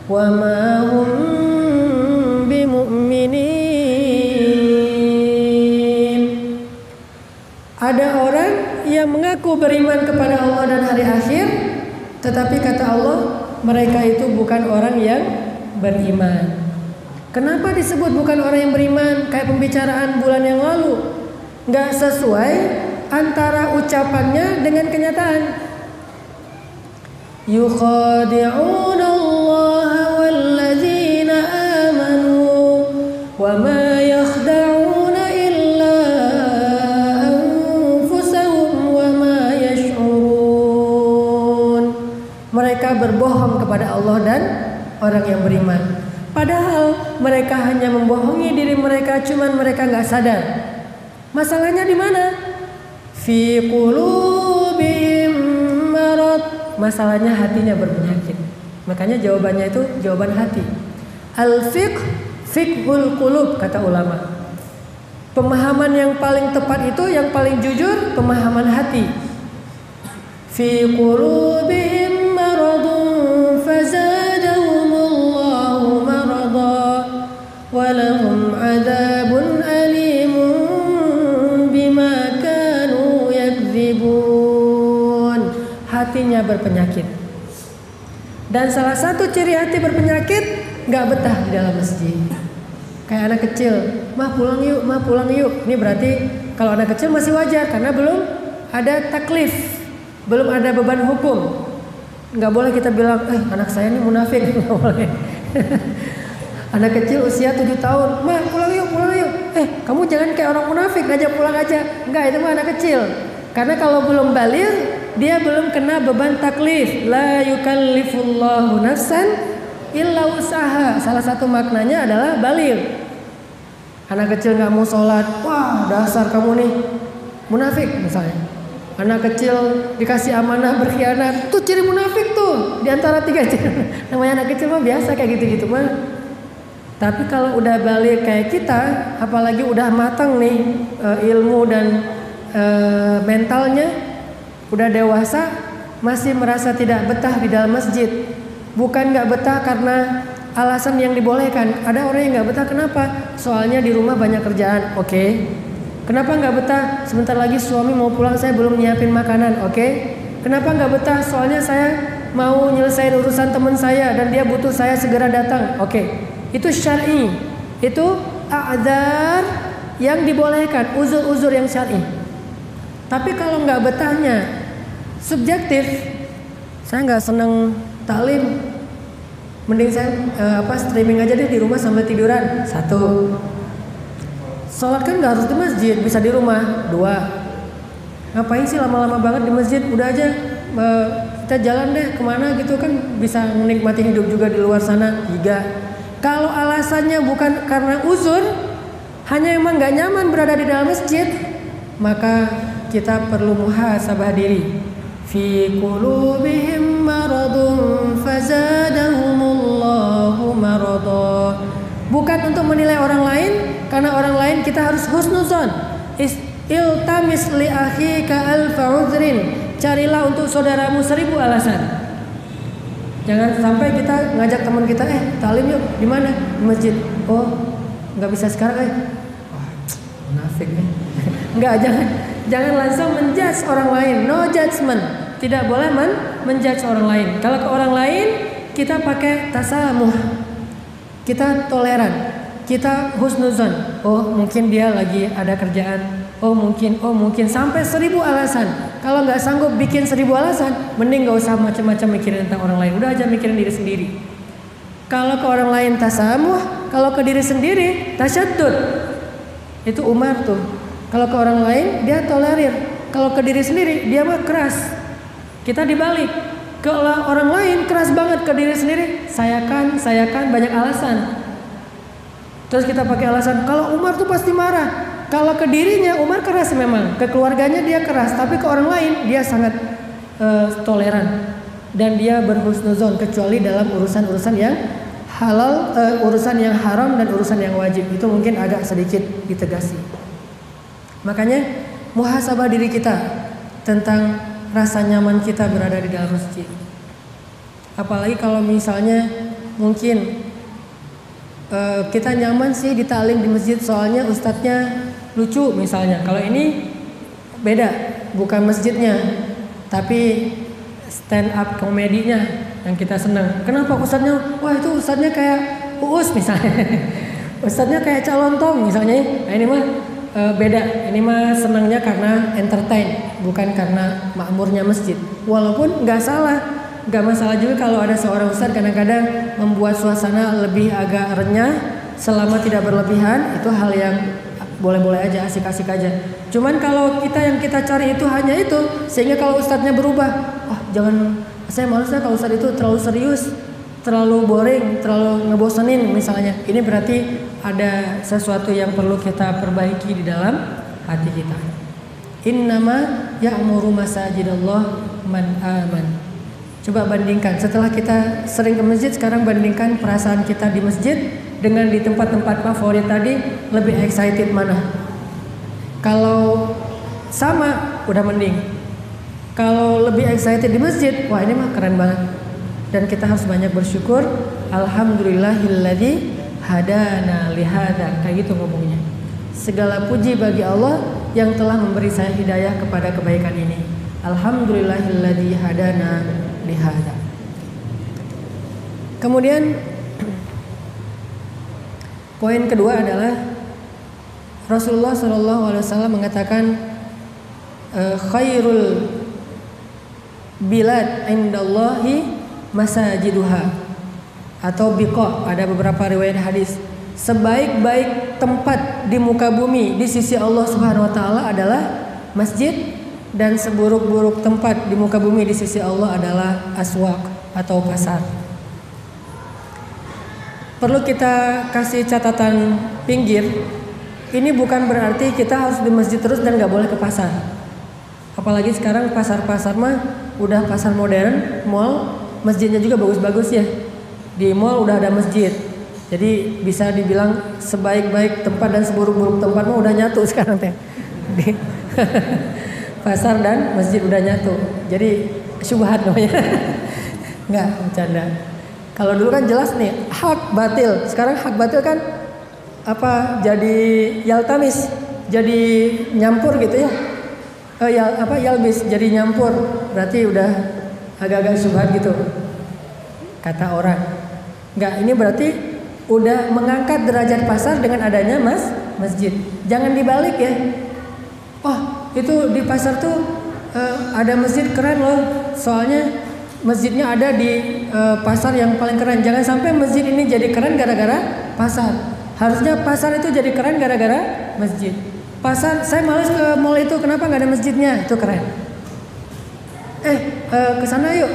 wa ma hum bimu'minin. Ada orang yang mengaku beriman kepada Allah dan hari akhir, tetapi kata Allah mereka itu bukan orang yang beriman. Kenapa disebut bukan orang yang beriman? Kayak pembicaraan bulan yang lalu, nggak sesuai antara ucapannya dengan kenyataan. Yukhadi'una Allah walladzina amanu wa ma yakhda'una illa anfusahum wa ma yash'urun. Mereka berbohong kepada Allah dan orang yang beriman. Padahal mereka hanya membohongi diri mereka, cuman mereka nggak sadar. Masalahnya di mana? Fi qulubihim marad. Masalahnya hatinya berpenyakit. Makanya jawabannya itu jawaban hati. Al-fiqh, fiqhul qulub kata ulama. Pemahaman yang paling tepat itu, yang paling jujur, pemahaman hati. Fi qulubihim maradun fazadahumullahu marada wa lahum adzabun alimun bima kanu yakdzibun. Hatinya berpenyakit. Dan salah satu ciri hati berpenyakit, nggak betah di dalam masjid. Kayak anak kecil, mah pulang yuk, mah pulang yuk. Ini berarti kalau anak kecil masih wajar karena belum ada taklif, belum ada beban hukum. Nggak boleh kita bilang, anak saya ini munafik, nggak boleh. Anak kecil usia 7 tahun, mah pulang yuk, pulang yuk. Kamu jangan kayak orang munafik, ngajak pulang aja. Enggak, itu mah anak kecil. Karena kalau belum baligh, dia belum kena beban taklif. La yukallifullahu nafsan illa usaha. Salah satu maknanya adalah baligh. Anak kecil nggak mau sholat, wah dasar kamu nih munafik misalnya. Anak kecil dikasih amanah berkhianat, tuh ciri munafik tuh. Di antara 3 ciri. Namanya anak kecil mah biasa kayak gitu-gitu mah. Tapi kalau udah baligh kayak kita, apalagi udah matang nih ilmu dan mentalnya, udah dewasa, masih merasa tidak betah di dalam masjid. Bukan nggak betah karena alasan yang dibolehkan. Ada orang yang nggak betah kenapa? Soalnya di rumah banyak kerjaan. Oke. Kenapa nggak betah? Sebentar lagi suami mau pulang, saya belum nyiapin makanan. Oke. Kenapa nggak betah? Soalnya saya mau nyelesain urusan teman saya dan dia butuh saya segera datang. Oke. Itu syar'i. Itu a'dzar yang dibolehkan, uzur-uzur yang syar'i. Tapi kalau nggak betahnya subjektif, saya nggak seneng taklim, mending saya streaming aja deh di rumah sambil tiduran. 1. Sholat kan nggak harus di masjid, bisa di rumah. 2. Ngapain sih lama-lama banget di masjid? Udah aja kita jalan deh kemana gitu kan, bisa menikmati hidup juga di luar sana. 3. Kalau alasannya bukan karena uzur, hanya emang nggak nyaman berada di dalam masjid, maka kita perlu muhasabah diri. Fi qulubihim maradun fazadahumullahu marada. Bukan untuk menilai orang lain, karena orang lain kita harus husnuzon. Iltamis li akhika alfa udhrin. Carilah untuk saudaramu 1000 alasan. Jangan sampai kita ngajak teman kita, talim yuk, di mana? Di masjid. Oh, nggak bisa sekarang, Wah, munafik nih. Enggak, jangan langsung menjudge orang lain. No judgment. Tidak boleh menjudge orang lain. Kalau ke orang lain kita pakai tasamuh. Kita toleran. Kita husnuzon. Oh, mungkin dia lagi ada kerjaan. Oh mungkin sampai 1000 alasan. Kalau nggak sanggup bikin 1000 alasan, mending nggak usah macam-macam mikirin tentang orang lain. Udah aja mikirin diri sendiri. Kalau ke orang lain tasamuh, kalau ke diri sendiri tasyaddud. Itu Umar tuh. Kalau ke orang lain dia tolerir. Kalau ke diri sendiri dia mah keras. Kita dibalik. Kalau orang lain keras banget, ke diri sendiri sayakan banyak alasan. Terus kita pakai alasan kalau Umar tuh pasti marah. Kalau ke dirinya Umar keras memang, ke keluarganya dia keras, tapi ke orang lain dia sangat toleran dan dia berhusnuzon, kecuali dalam urusan-urusan yang halal, urusan yang haram dan urusan yang wajib. Itu mungkin agak sedikit ditegasi. Makanya muhasabah diri kita tentang rasa nyaman kita berada di dalam masjid. Apalagi kalau misalnya mungkin kita nyaman sih di ta'lim di masjid, soalnya ustadznya lucu misalnya. Kalau ini beda, bukan masjidnya, tapi stand up komedinya yang kita senang. Kenapa ustadznya? Wah, itu ustadznya kayak Uus misalnya. Ustadznya kayak Calontong misalnya. Nah, ini mah beda. Ini mah senangnya karena entertain, bukan karena makmurnya masjid. Walaupun nggak salah, nggak masalah juga kalau ada seorang ustadz kadang-kadang membuat suasana lebih agak renyah selama tidak berlebihan. Itu hal yang boleh-boleh aja, asik-asik aja. Cuman kalau yang kita cari itu hanya itu, sehingga kalau ustadznya berubah, jangan, saya malasnya kalau ustadz itu terlalu serius, terlalu boring, terlalu ngebosenin misalnya. Ini berarti ada sesuatu yang perlu kita perbaiki di dalam hati kita. Innama ya'muru masajidallah man aman. Coba bandingkan, setelah kita sering ke masjid, sekarang bandingkan perasaan kita di masjid dengan di tempat-tempat favorit tadi, lebih excited mana? Kalau sama, udah mending. Kalau lebih excited di masjid, wah ini mah keren banget. Dan kita harus banyak bersyukur. Alhamdulillahilladzi hadana lihada. Kayak gitu ngomongnya. Segala puji bagi Allah yang telah memberi saya hidayah kepada kebaikan ini. Alhamdulillahilladzi hadana lihada. Kemudian poin kedua adalah Rasulullah SAW mengatakan khairul bilad indallahi masajiduha, atau biqa. Ada beberapa riwayat hadis, sebaik-baik tempat di muka bumi di sisi Allah Subhanahu wa taala adalah masjid, dan seburuk-buruk tempat di muka bumi di sisi Allah adalah aswaq atau pasar. Perlu kita kasih catatan pinggir, ini bukan berarti kita harus di masjid terus dan gak boleh ke pasar. Apalagi sekarang pasar-pasar mah udah pasar modern, mall, masjidnya juga bagus-bagus ya. Di mall udah ada masjid. Jadi bisa dibilang sebaik-baik tempat dan seburuk-buruk tempat mah udah nyatu sekarang teh. Pasar dan masjid udah nyatu. Jadi syubhat namanya. Enggak, bercanda. Kalau dulu kan jelas nih hak batil. Sekarang hak batil kan jadi yaltamis, jadi nyampur gitu ya. Yalbis, jadi nyampur. Berarti udah agak-agak syubhat gitu. Kata orang. Enggak, ini berarti udah mengangkat derajat pasar dengan adanya masjid. Jangan dibalik ya. Itu di pasar tuh ada masjid keren loh. Soalnya masjidnya ada di pasar yang paling keren. Jangan sampai masjid ini jadi keren gara-gara pasar. Harusnya pasar itu jadi keren gara-gara masjid. Pasar, saya males ke mall itu, kenapa nggak ada masjidnya? Itu keren. Ke sana yuk.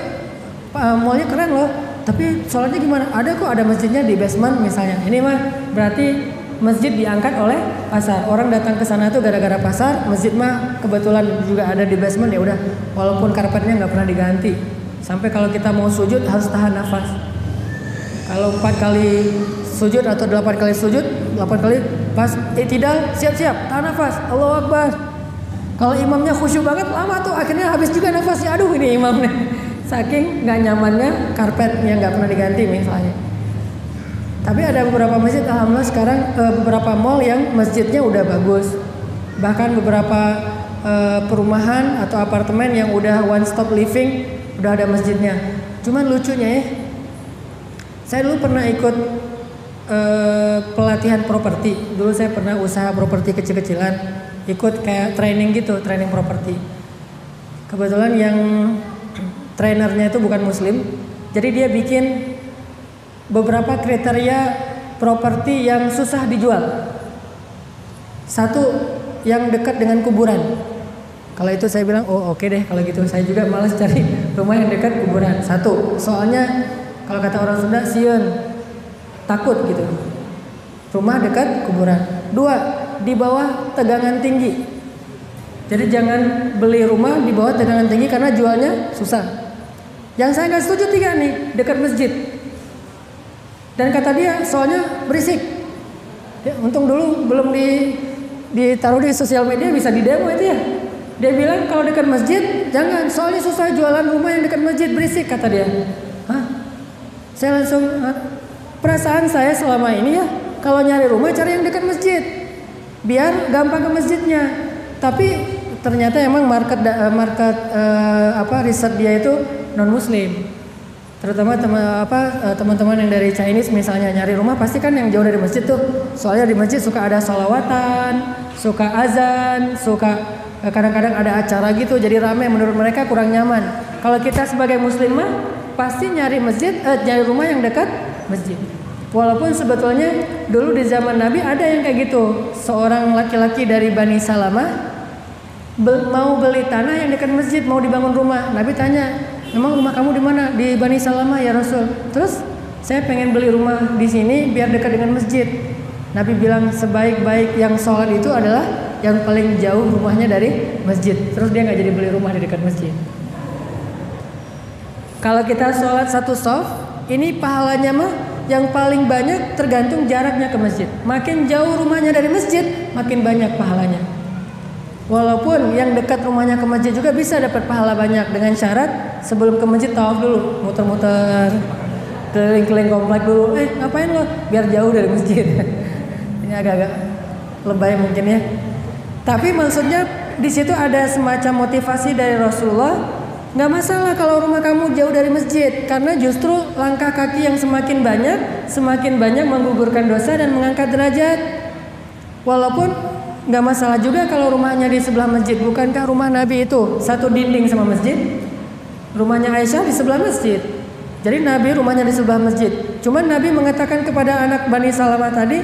Mallnya keren loh. Tapi soalnya gimana? Ada kok, ada masjidnya di basement misalnya. Ini mah berarti masjid diangkat oleh pasar. Orang datang ke sana tuh gara-gara pasar. Masjid mah kebetulan juga ada di basement, ya udah. Walaupun karpetnya nggak pernah diganti. Sampai kalau kita mau sujud harus tahan nafas. Kalau 4 kali sujud atau 8 kali sujud, 8 kali pas i'tidal siap-siap, tahan nafas, Allahu Akbar. Kalau imamnya khusyuk banget lama tuh, akhirnya habis juga nafasnya. Aduh ini imamnya, saking nggak nyamannya karpet yang nggak pernah diganti misalnya. Tapi ada beberapa masjid alhamdulillah sekarang beberapa mall yang masjidnya udah bagus. Bahkan beberapa perumahan atau apartemen yang udah one stop living udah ada masjidnya. Cuman lucunya ya, saya dulu pernah ikut pelatihan properti. Dulu saya pernah usaha properti kecil-kecilan, ikut kayak training gitu, training properti. Kebetulan yang trainernya itu bukan muslim, jadi dia bikin beberapa kriteria properti yang susah dijual. Satu, yang dekat dengan kuburan. Kalau itu saya bilang, oh oke deh kalau gitu. Saya juga malas cari rumah yang dekat kuburan. Satu, soalnya kalau kata orang Sunda, sieun, takut gitu. Rumah dekat kuburan. Dua, di bawah tegangan tinggi. Jadi jangan beli rumah di bawah tegangan tinggi karena jualnya susah. Yang saya nggak setuju tiga nih, dekat masjid. Dan kata dia, soalnya berisik. Ya, untung dulu belum ditaruh di sosial media, bisa di demo itu ya. Dia bilang kalau dekat masjid jangan, soalnya susah jualan rumah yang dekat masjid, berisik kata dia. Hah? Saya langsung, perasaan saya selama ini ya, kalau nyari rumah cari yang dekat masjid, biar gampang ke masjidnya. Tapi ternyata emang market riset dia itu non muslim. Terutama teman-teman yang dari Chinese misalnya nyari rumah pasti kan yang jauh dari masjid tuh. Soalnya di masjid suka ada sholawatan, suka azan, suka kadang-kadang ada acara gitu, jadi ramai, menurut mereka kurang nyaman. Kalau kita sebagai muslimah pasti nyari nyari rumah yang dekat masjid. Walaupun sebetulnya dulu di zaman Nabi ada yang kayak gitu. Seorang laki-laki dari Bani Salamah mau beli tanah yang dekat masjid, mau dibangun rumah. Nabi tanya, memang rumah kamu di mana? Di Bani Salamah ya Rasul. Terus saya pengen beli rumah di sini biar dekat dengan masjid. Nabi bilang sebaik-baik yang sholat itu adalah yang paling jauh rumahnya dari masjid. Terus dia nggak jadi beli rumah di dekat masjid. Kalau kita sholat satu shaf, ini pahalanya mah yang paling banyak tergantung jaraknya ke masjid. Makin jauh rumahnya dari masjid, makin banyak pahalanya. Walaupun yang dekat rumahnya ke masjid juga bisa dapat pahala banyak, dengan syarat sebelum ke masjid tawaf dulu, muter-muter keliling-keliling komplek dulu. Ngapain lo? Biar jauh dari masjid. Ini agak-agak lebay mungkin ya. Tapi maksudnya di situ ada semacam motivasi dari Rasulullah. Nggak masalah kalau rumah kamu jauh dari masjid, karena justru langkah kaki yang semakin banyak menggugurkan dosa dan mengangkat derajat. Walaupun nggak masalah juga kalau rumahnya di sebelah masjid. Bukankah rumah Nabi itu satu dinding sama masjid? Rumahnya Aisyah di sebelah masjid. Jadi Nabi rumahnya di sebelah masjid. Cuman Nabi mengatakan kepada anak Bani Salamah tadi,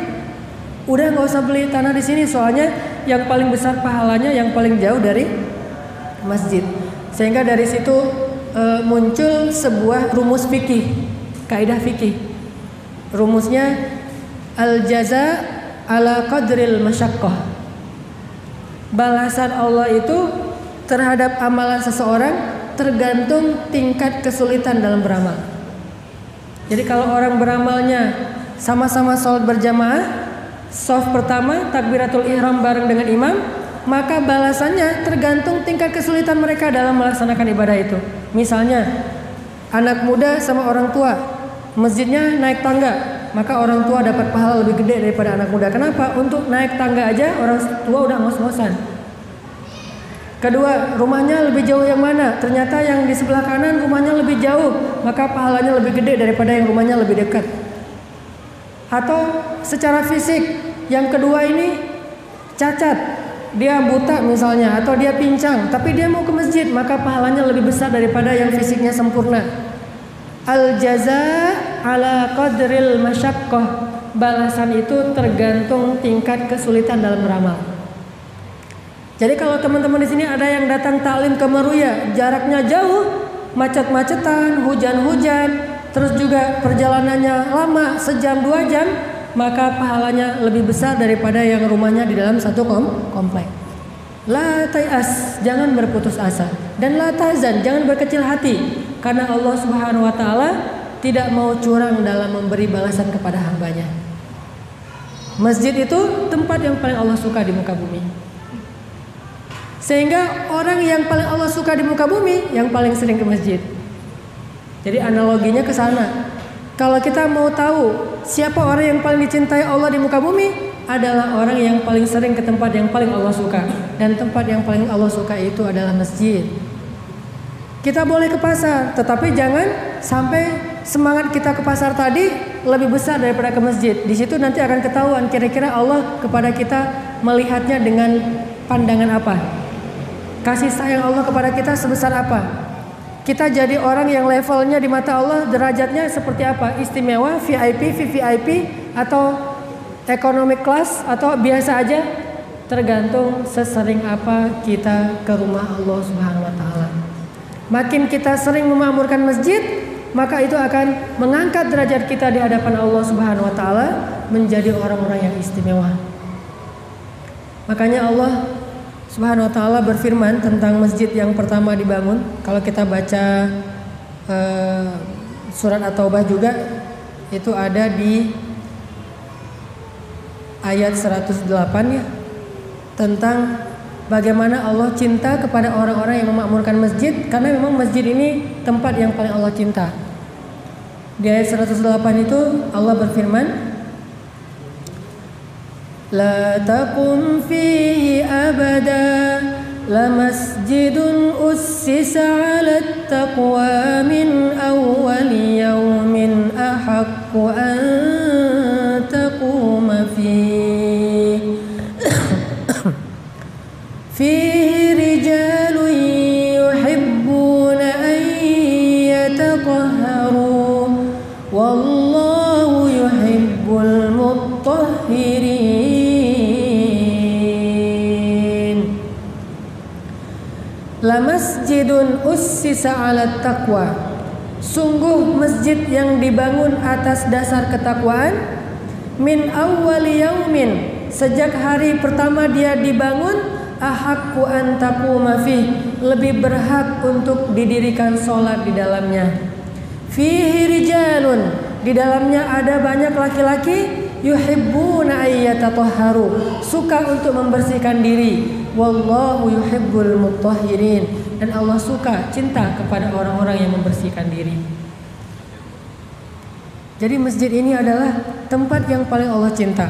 udah nggak usah beli tanah di sini, soalnya yang paling besar pahalanya yang paling jauh dari masjid. Sehingga dari situ muncul sebuah rumus fikih, kaidah fikih. Rumusnya al-jaza ala qadril masyaqqah. Balasan Allah itu terhadap amalan seseorang tergantung tingkat kesulitan dalam beramal. Jadi kalau orang beramalnya sama-sama sholat berjamaah, shaf pertama takbiratul ihram bareng dengan imam, maka balasannya tergantung tingkat kesulitan mereka dalam melaksanakan ibadah itu. Misalnya anak muda sama orang tua, masjidnya naik tangga, maka orang tua dapat pahala lebih gede daripada anak muda. Kenapa? Untuk naik tangga aja orang tua udah ngos-ngosan. Kedua, rumahnya lebih jauh yang mana? Ternyata yang di sebelah kanan rumahnya lebih jauh, maka pahalanya lebih gede daripada yang rumahnya lebih dekat. Atau secara fisik, yang kedua ini cacat, dia buta misalnya, atau dia pincang, tapi dia mau ke masjid, maka pahalanya lebih besar daripada yang fisiknya sempurna. Al-jaza ala qadril masyaqqah. Balasan itu tergantung tingkat kesulitan dalam beramal. Jadi kalau teman-teman di sini ada yang datang taklim ke Meruya, jaraknya jauh, macet-macetan, hujan-hujan, terus juga perjalanannya lama, sejam 2 jam, maka pahalanya lebih besar daripada yang rumahnya di dalam satu komplek. La tayas, jangan berputus asa, dan la tahzan, jangan berkecil hati, karena Allah Subhanahu wa taala tidak mau curang dalam memberi balasan kepada hambanya. Masjid itu tempat yang paling Allah suka di muka bumi. Sehingga orang yang paling Allah suka di muka bumi yang paling sering ke masjid. Jadi analoginya ke sana. Kalau kita mau tahu siapa orang yang paling dicintai Allah di muka bumi, adalah orang yang paling sering ke tempat yang paling Allah suka. Dan tempat yang paling Allah suka itu adalah masjid. Kita boleh ke pasar, tetapi jangan sampai semangat kita ke pasar tadi lebih besar daripada ke masjid. Di situ nanti akan ketahuan kira-kira Allah kepada kita melihatnya dengan pandangan apa. Kasih sayang Allah kepada kita sebesar apa. Kita jadi orang yang levelnya di mata Allah derajatnya seperti apa. Istimewa, VIP, VVIP, atau economic class, atau biasa aja. Tergantung sesering apa kita ke rumah Allah Subhanahu wa ta'ala. Makin kita sering memakmurkan masjid, maka itu akan mengangkat derajat kita di hadapan Allah Subhanahu wa ta'ala menjadi orang-orang yang istimewa. Makanya Allah Subhanahu wa ta'ala berfirman tentang masjid yang pertama dibangun. Kalau kita baca surat At-Taubah juga, itu ada di ayat 108 ya, tentang bagaimana Allah cinta kepada orang-orang yang memakmurkan masjid, karena memang masjid ini tempat yang paling Allah cinta. Di ayat 108 itu Allah berfirman, La taqum fihi abada lamasjidun ussisa 'ala taqwa min awwali yawmin ahaqqu an taquma fihi fihi rijalun yuhibbuna an yatatahharu wallahu yuhibbul mutahhirin. La masjidun ussisa 'ala taqwa, sungguh masjid yang dibangun atas dasar ketakwaan, min awwali yaumin, sejak hari pertama dia dibangun, ahaqqu an taquma fih, lebih berhak untuk didirikan sholat di dalamnya. Fihi rijalun, di dalamnya ada banyak laki-laki, yuhibbuna ayyatatahharu, suka untuk membersihkan diri. Wallahu yuhibbul mutahhirin, dan Allah suka, cinta kepada orang-orang yang membersihkan diri. Jadi masjid ini adalah tempat yang paling Allah cinta.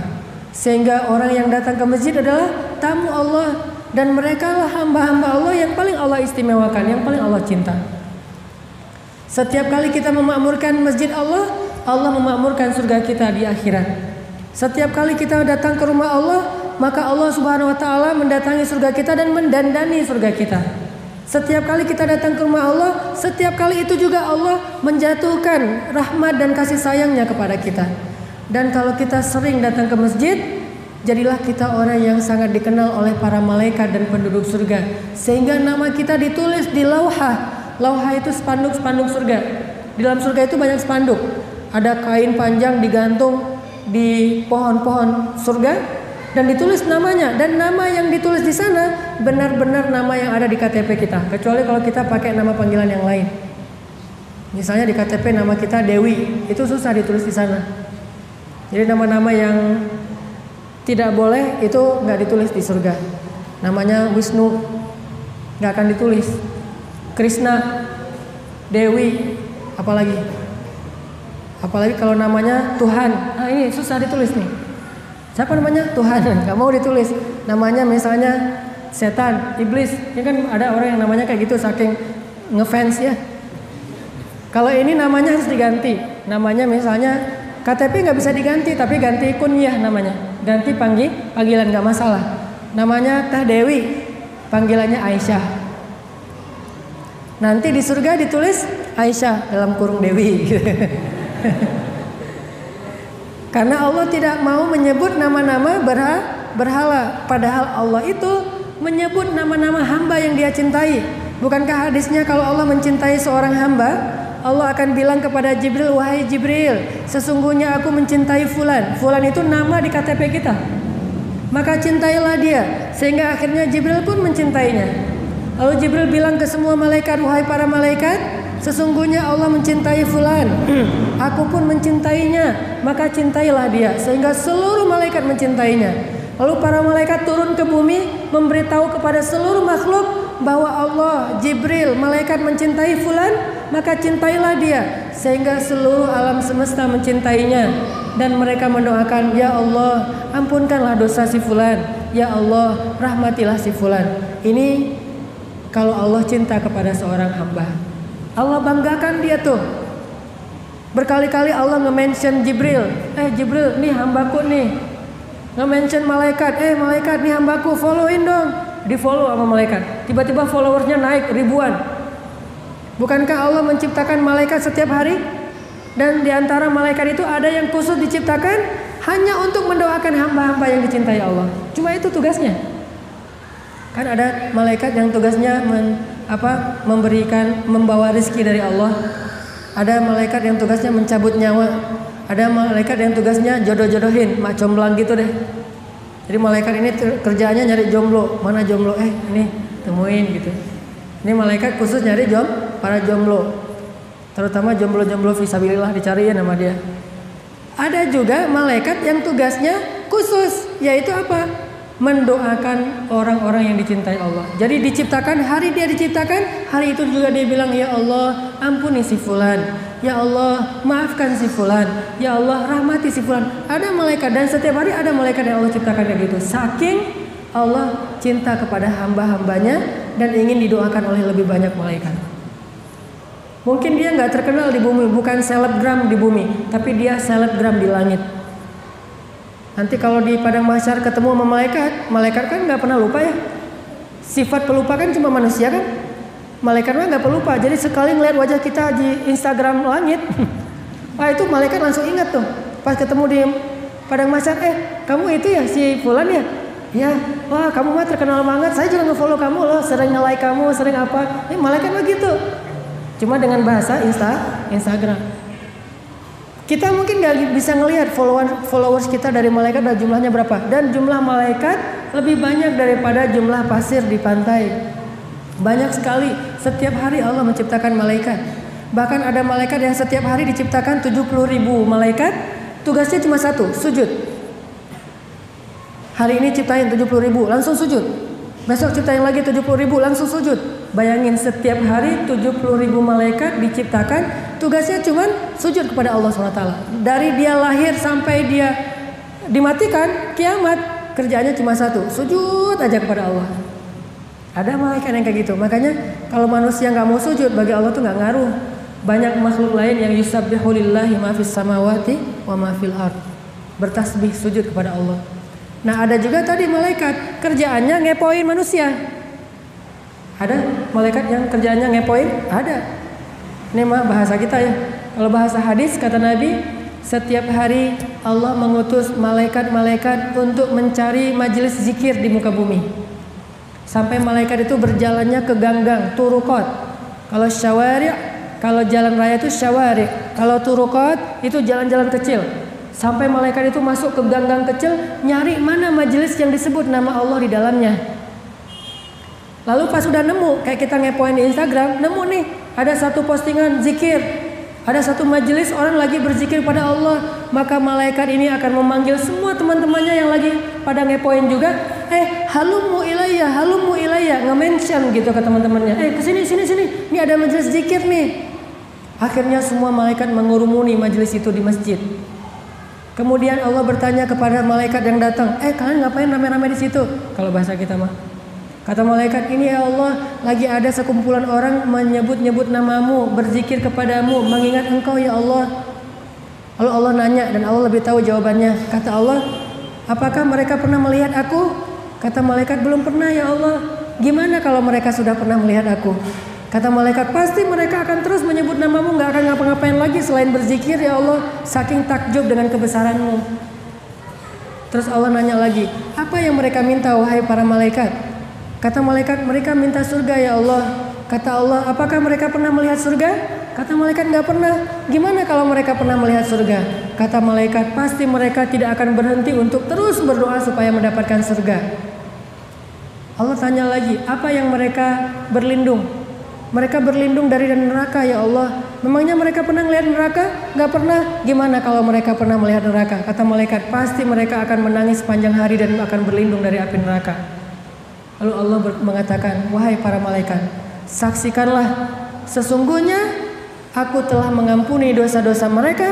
Sehingga orang yang datang ke masjid adalah tamu Allah, dan mereka lah hamba-hamba Allah yang paling Allah istimewakan, yang paling Allah cinta. Setiap kali kita memakmurkan masjid Allah, Allah memakmurkan surga kita di akhirat. Setiap kali kita datang ke rumah Allah, maka Allah Subhanahu wa ta'ala mendatangi surga kita dan mendandani surga kita. Setiap kali kita datang ke rumah Allah, setiap kali itu juga Allah menjatuhkan rahmat dan kasih sayangnya kepada kita. Dan kalau kita sering datang ke masjid, jadilah kita orang yang sangat dikenal oleh para malaikat dan penduduk surga, sehingga nama kita ditulis di lauhah. Lauhah itu spanduk-spanduk surga. Di dalam surga itu banyak spanduk. Ada kain panjang digantung di pohon-pohon surga dan ditulis namanya, dan nama yang ditulis di sana benar-benar nama yang ada di KTP kita, kecuali kalau kita pakai nama panggilan yang lain. Misalnya di KTP nama kita Dewi, itu susah ditulis di sana. Jadi nama-nama yang tidak boleh itu nggak ditulis di surga. Namanya Wisnu nggak akan ditulis. Krishna, Dewi, apalagi kalau namanya Tuhan, nah ini susah ditulis nih. Siapa namanya? Tuhan, nggak mau ditulis. Namanya misalnya setan, iblis, ya kan ada orang yang namanya kayak gitu saking ngefans ya. Kalau ini namanya harus diganti. Namanya misalnya KTP nggak bisa diganti, tapi ganti kunyah namanya, ganti panggilan nggak masalah. Namanya Teh Dewi, panggilannya Aisyah. Nanti di surga ditulis Aisyah dalam kurung Dewi. Karena Allah tidak mau menyebut nama-nama berhala, padahal Allah itu menyebut nama-nama hamba yang Dia cintai. Bukankah hadisnya kalau Allah mencintai seorang hamba, Allah akan bilang kepada Jibril, wahai Jibril, sesungguhnya aku mencintai fulan. Fulan itu nama di KTP kita. Maka cintailah dia, sehingga akhirnya Jibril pun mencintainya. Lalu Jibril bilang ke semua malaikat, wahai para malaikat, sesungguhnya Allah mencintai fulan, aku pun mencintainya, maka cintailah dia, sehingga seluruh malaikat mencintainya. Lalu para malaikat turun ke bumi memberitahu kepada seluruh makhluk bahwa Allah, Jibril, malaikat mencintai fulan, maka cintailah dia, sehingga seluruh alam semesta mencintainya. Dan mereka mendoakan, ya Allah, ampunkanlah dosa si fulan, ya Allah, rahmatilah si fulan. Ini kalau Allah cinta kepada seorang hamba, Allah banggakan dia tuh. Berkali-kali Allah nge-mention Jibril, Jibril, nih hambaku nih. Nge-mention malaikat, malaikat nih hambaku, followin dong. Di follow sama malaikat. Tiba-tiba followersnya naik ribuan. Bukankah Allah menciptakan malaikat setiap hari? Dan di antara malaikat itu ada yang khusus diciptakan hanya untuk mendoakan hamba-hamba yang dicintai Allah. Cuma itu tugasnya. Kan ada malaikat yang tugasnya membawa rezeki dari Allah. Ada malaikat yang tugasnya mencabut nyawa. Ada malaikat yang tugasnya jodoh-jodohin, mak comblang gitu deh. Jadi malaikat ini kerjaannya nyari jomblo. Mana jomblo? Ini temuin gitu. Ini malaikat khusus nyari para jomblo. Terutama jomblo-jomblo fisabilillah dicariin sama dia. Ada juga malaikat yang tugasnya khusus, yaitu apa? Mendoakan orang-orang yang dicintai Allah. Jadi diciptakan, hari dia diciptakan, hari itu juga dia bilang, ya Allah, ampuni si fulan, ya Allah, maafkan si fulan, ya Allah, rahmati si fulan. Ada malaikat, dan setiap hari ada malaikat yang Allah ciptakan kayak gitu. Saking Allah cinta kepada hamba-hambanya dan ingin didoakan oleh lebih banyak malaikat. Mungkin dia nggak terkenal di bumi, bukan selebgram di bumi, tapi dia selebgram di langit. Nanti kalau di padang mahsyar ketemu sama malaikat, malaikat kan nggak pernah lupa ya. Sifat pelupa kan cuma manusia kan. Malaikat mah nggak pelupa. Jadi sekali ngeliat wajah kita di Instagram langit, itu malaikat langsung ingat tuh. Pas ketemu di padang mahsyar, kamu itu ya si fulan ya? Ya, wah kamu mah terkenal banget. Saya juga nge-follow kamu loh, sering nge-like kamu, sering apa? Ini malaikat mah gitu. Cuma dengan bahasa Instagram. Kita mungkin gak bisa ngelihat followers kita dari malaikat dan jumlahnya berapa. Dan jumlah malaikat lebih banyak daripada jumlah pasir di pantai. Banyak sekali. Setiap hari Allah menciptakan malaikat. Bahkan ada malaikat yang setiap hari diciptakan 70.000 malaikat. Tugasnya cuma satu, sujud. Hari ini ciptain 70.000, langsung sujud. Besok ciptain lagi 70.000, langsung sujud. Bayangin setiap hari 70.000 malaikat diciptakan. Tugasnya cuma sujud kepada Allah SWT. Dari dia lahir sampai dia dimatikan, kiamat, kerjaannya cuma satu, sujud aja kepada Allah. Ada malaikat yang kayak gitu. Makanya kalau manusia nggak mau sujud, bagi Allah tuh nggak ngaruh. Banyak makhluk lain yang yusabbihu lillahi ma fis samawati wa ma fil ard. Bertasbih sujud kepada Allah. Nah ada juga tadi malaikat kerjaannya ngepoin manusia. Ada malaikat yang kerjaannya ngepoin? Ada. Ini mah bahasa kita ya. Kalau bahasa hadis kata Nabi, setiap hari Allah mengutus malaikat-malaikat untuk mencari majelis zikir di muka bumi. Sampai malaikat itu berjalannya ke ganggang, turukot. Kalau syawari', kalau jalan raya itu syawari'. Kalau turukot itu jalan-jalan kecil. Sampai malaikat itu masuk ke ganggang kecil, nyari mana majelis yang disebut nama Allah di dalamnya. Lalu pas sudah nemu, kayak kita ngepoin di Instagram, nemu nih, ada satu postingan zikir, ada satu majelis orang lagi berzikir pada Allah, maka malaikat ini akan memanggil semua teman-temannya yang lagi pada ngepoin juga, halumu ilayya, nge-mention gitu ke teman-temannya, kesini, ini ada majelis zikir nih. Akhirnya semua malaikat mengurumuni majelis itu di masjid. Kemudian Allah bertanya kepada malaikat yang datang, kalian ngapain rame-rame di situ? Kalau bahasa kita mah. Kata malaikat, ini ya Allah, lagi ada sekumpulan orang menyebut-nyebut namamu, berzikir kepadamu, mengingat engkau ya Allah. Lalu Allah nanya dan Allah lebih tahu jawabannya. Kata Allah, apakah mereka pernah melihat aku? Kata malaikat, belum pernah ya Allah. Gimana kalau mereka sudah pernah melihat aku? Kata malaikat, pasti mereka akan terus menyebut namamu, gak akan ngapa-ngapain lagi selain berzikir ya Allah, saking takjub dengan kebesaranmu. Terus Allah nanya lagi, apa yang mereka minta wahai para malaikat? Kata malaikat, mereka minta surga ya Allah. Kata Allah, apakah mereka pernah melihat surga? Kata malaikat, gak pernah. Gimana kalau mereka pernah melihat surga? Kata malaikat, pasti mereka tidak akan berhenti untuk terus berdoa supaya mendapatkan surga. Allah tanya lagi, apa yang mereka berlindung? Mereka berlindung dari neraka ya Allah. Memangnya mereka pernah melihat neraka? Gak pernah. Gimana kalau mereka pernah melihat neraka? Kata malaikat, pasti mereka akan menangis sepanjang hari dan akan berlindung dari api neraka. Lalu Allah mengatakan, wahai para malaikat, saksikanlah sesungguhnya aku telah mengampuni dosa-dosa mereka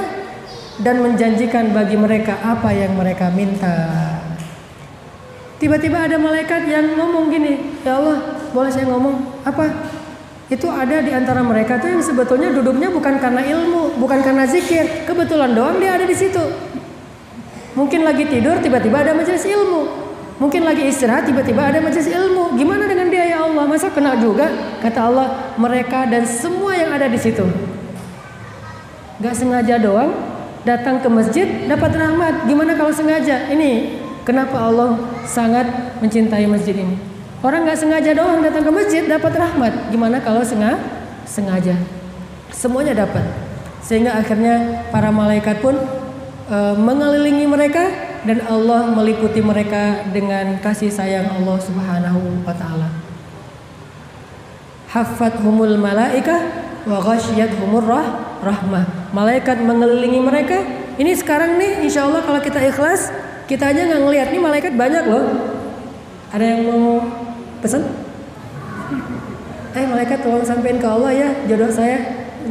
dan menjanjikan bagi mereka apa yang mereka minta. Tiba-tiba ada malaikat yang ngomong gini, ya Allah, boleh saya ngomong? Apa? Itu ada di antara mereka tuh yang sebetulnya duduknya bukan karena ilmu, bukan karena zikir, kebetulan doang dia ada di situ. Mungkin lagi tidur, tiba-tiba ada majelis ilmu. Mungkin lagi istirahat, tiba-tiba ada majelis ilmu. Gimana dengan dia ya Allah? Masa kena juga? Kata Allah, mereka dan semua yang ada di situ. Gak sengaja doang datang ke masjid dapat rahmat. Gimana kalau sengaja? Ini kenapa Allah sangat mencintai masjid ini. Orang gak sengaja doang datang ke masjid dapat rahmat. Gimana kalau sengaja? Semuanya dapat. Sehingga akhirnya para malaikat pun mengelilingi mereka dan Allah meliputi mereka dengan kasih sayang Allah Subhanahu wa taala. Haffathumul malaikah wa ghasyiyatuhumur rahmah. Malaikat mengelilingi mereka. Ini sekarang nih insyaallah kalau kita ikhlas, kita aja nggak ngelihat nih malaikat banyak loh. Ada yang mau pesan? Malaikat tolong sampein ke Allah ya jodoh saya,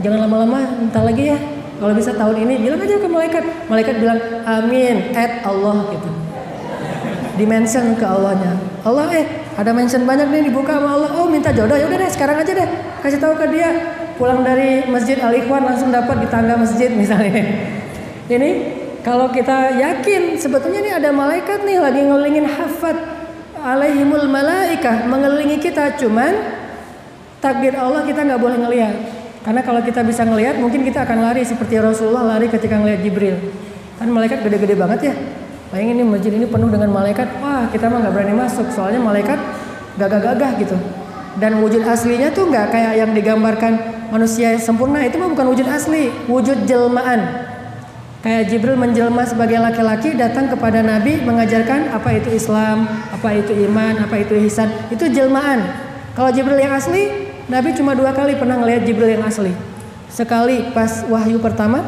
jangan lama-lama, entar lagi ya. Kalau bisa tahun ini, bilang aja ke malaikat. Malaikat bilang amin at Allah gitu. Dimention ke Allahnya. Allah ada mention banyak nih dibuka sama Allah. Oh minta jodoh, ya udah deh sekarang aja deh. Kasih tahu ke dia. Pulang dari Masjid Al-Ikhwan langsung dapat di tangga masjid misalnya. Ini kalau kita yakin sebetulnya nih ada malaikat nih lagi ngelilingin hafat alaihimul malaikah mengelilingi kita, cuman takdir Allah kita nggak boleh ngelihat. Karena kalau kita bisa ngelihat mungkin kita akan lari seperti Rasulullah lari ketika ngelihat Jibril. Kan malaikat gede-gede banget ya. Bayangin ini masjid ini penuh dengan malaikat. Wah kita mah nggak berani masuk soalnya malaikat gagah-gagah gitu. Dan wujud aslinya tuh nggak kayak yang digambarkan manusia yang sempurna. Itu mah bukan wujud asli, wujud jelmaan. Kayak Jibril menjelma sebagai laki-laki datang kepada Nabi mengajarkan apa itu Islam, apa itu iman, apa itu ihsan. Itu jelmaan. Kalau Jibril yang asli, Nabi cuma 2 kali pernah ngelihat Jibril yang asli. Sekali pas wahyu pertama,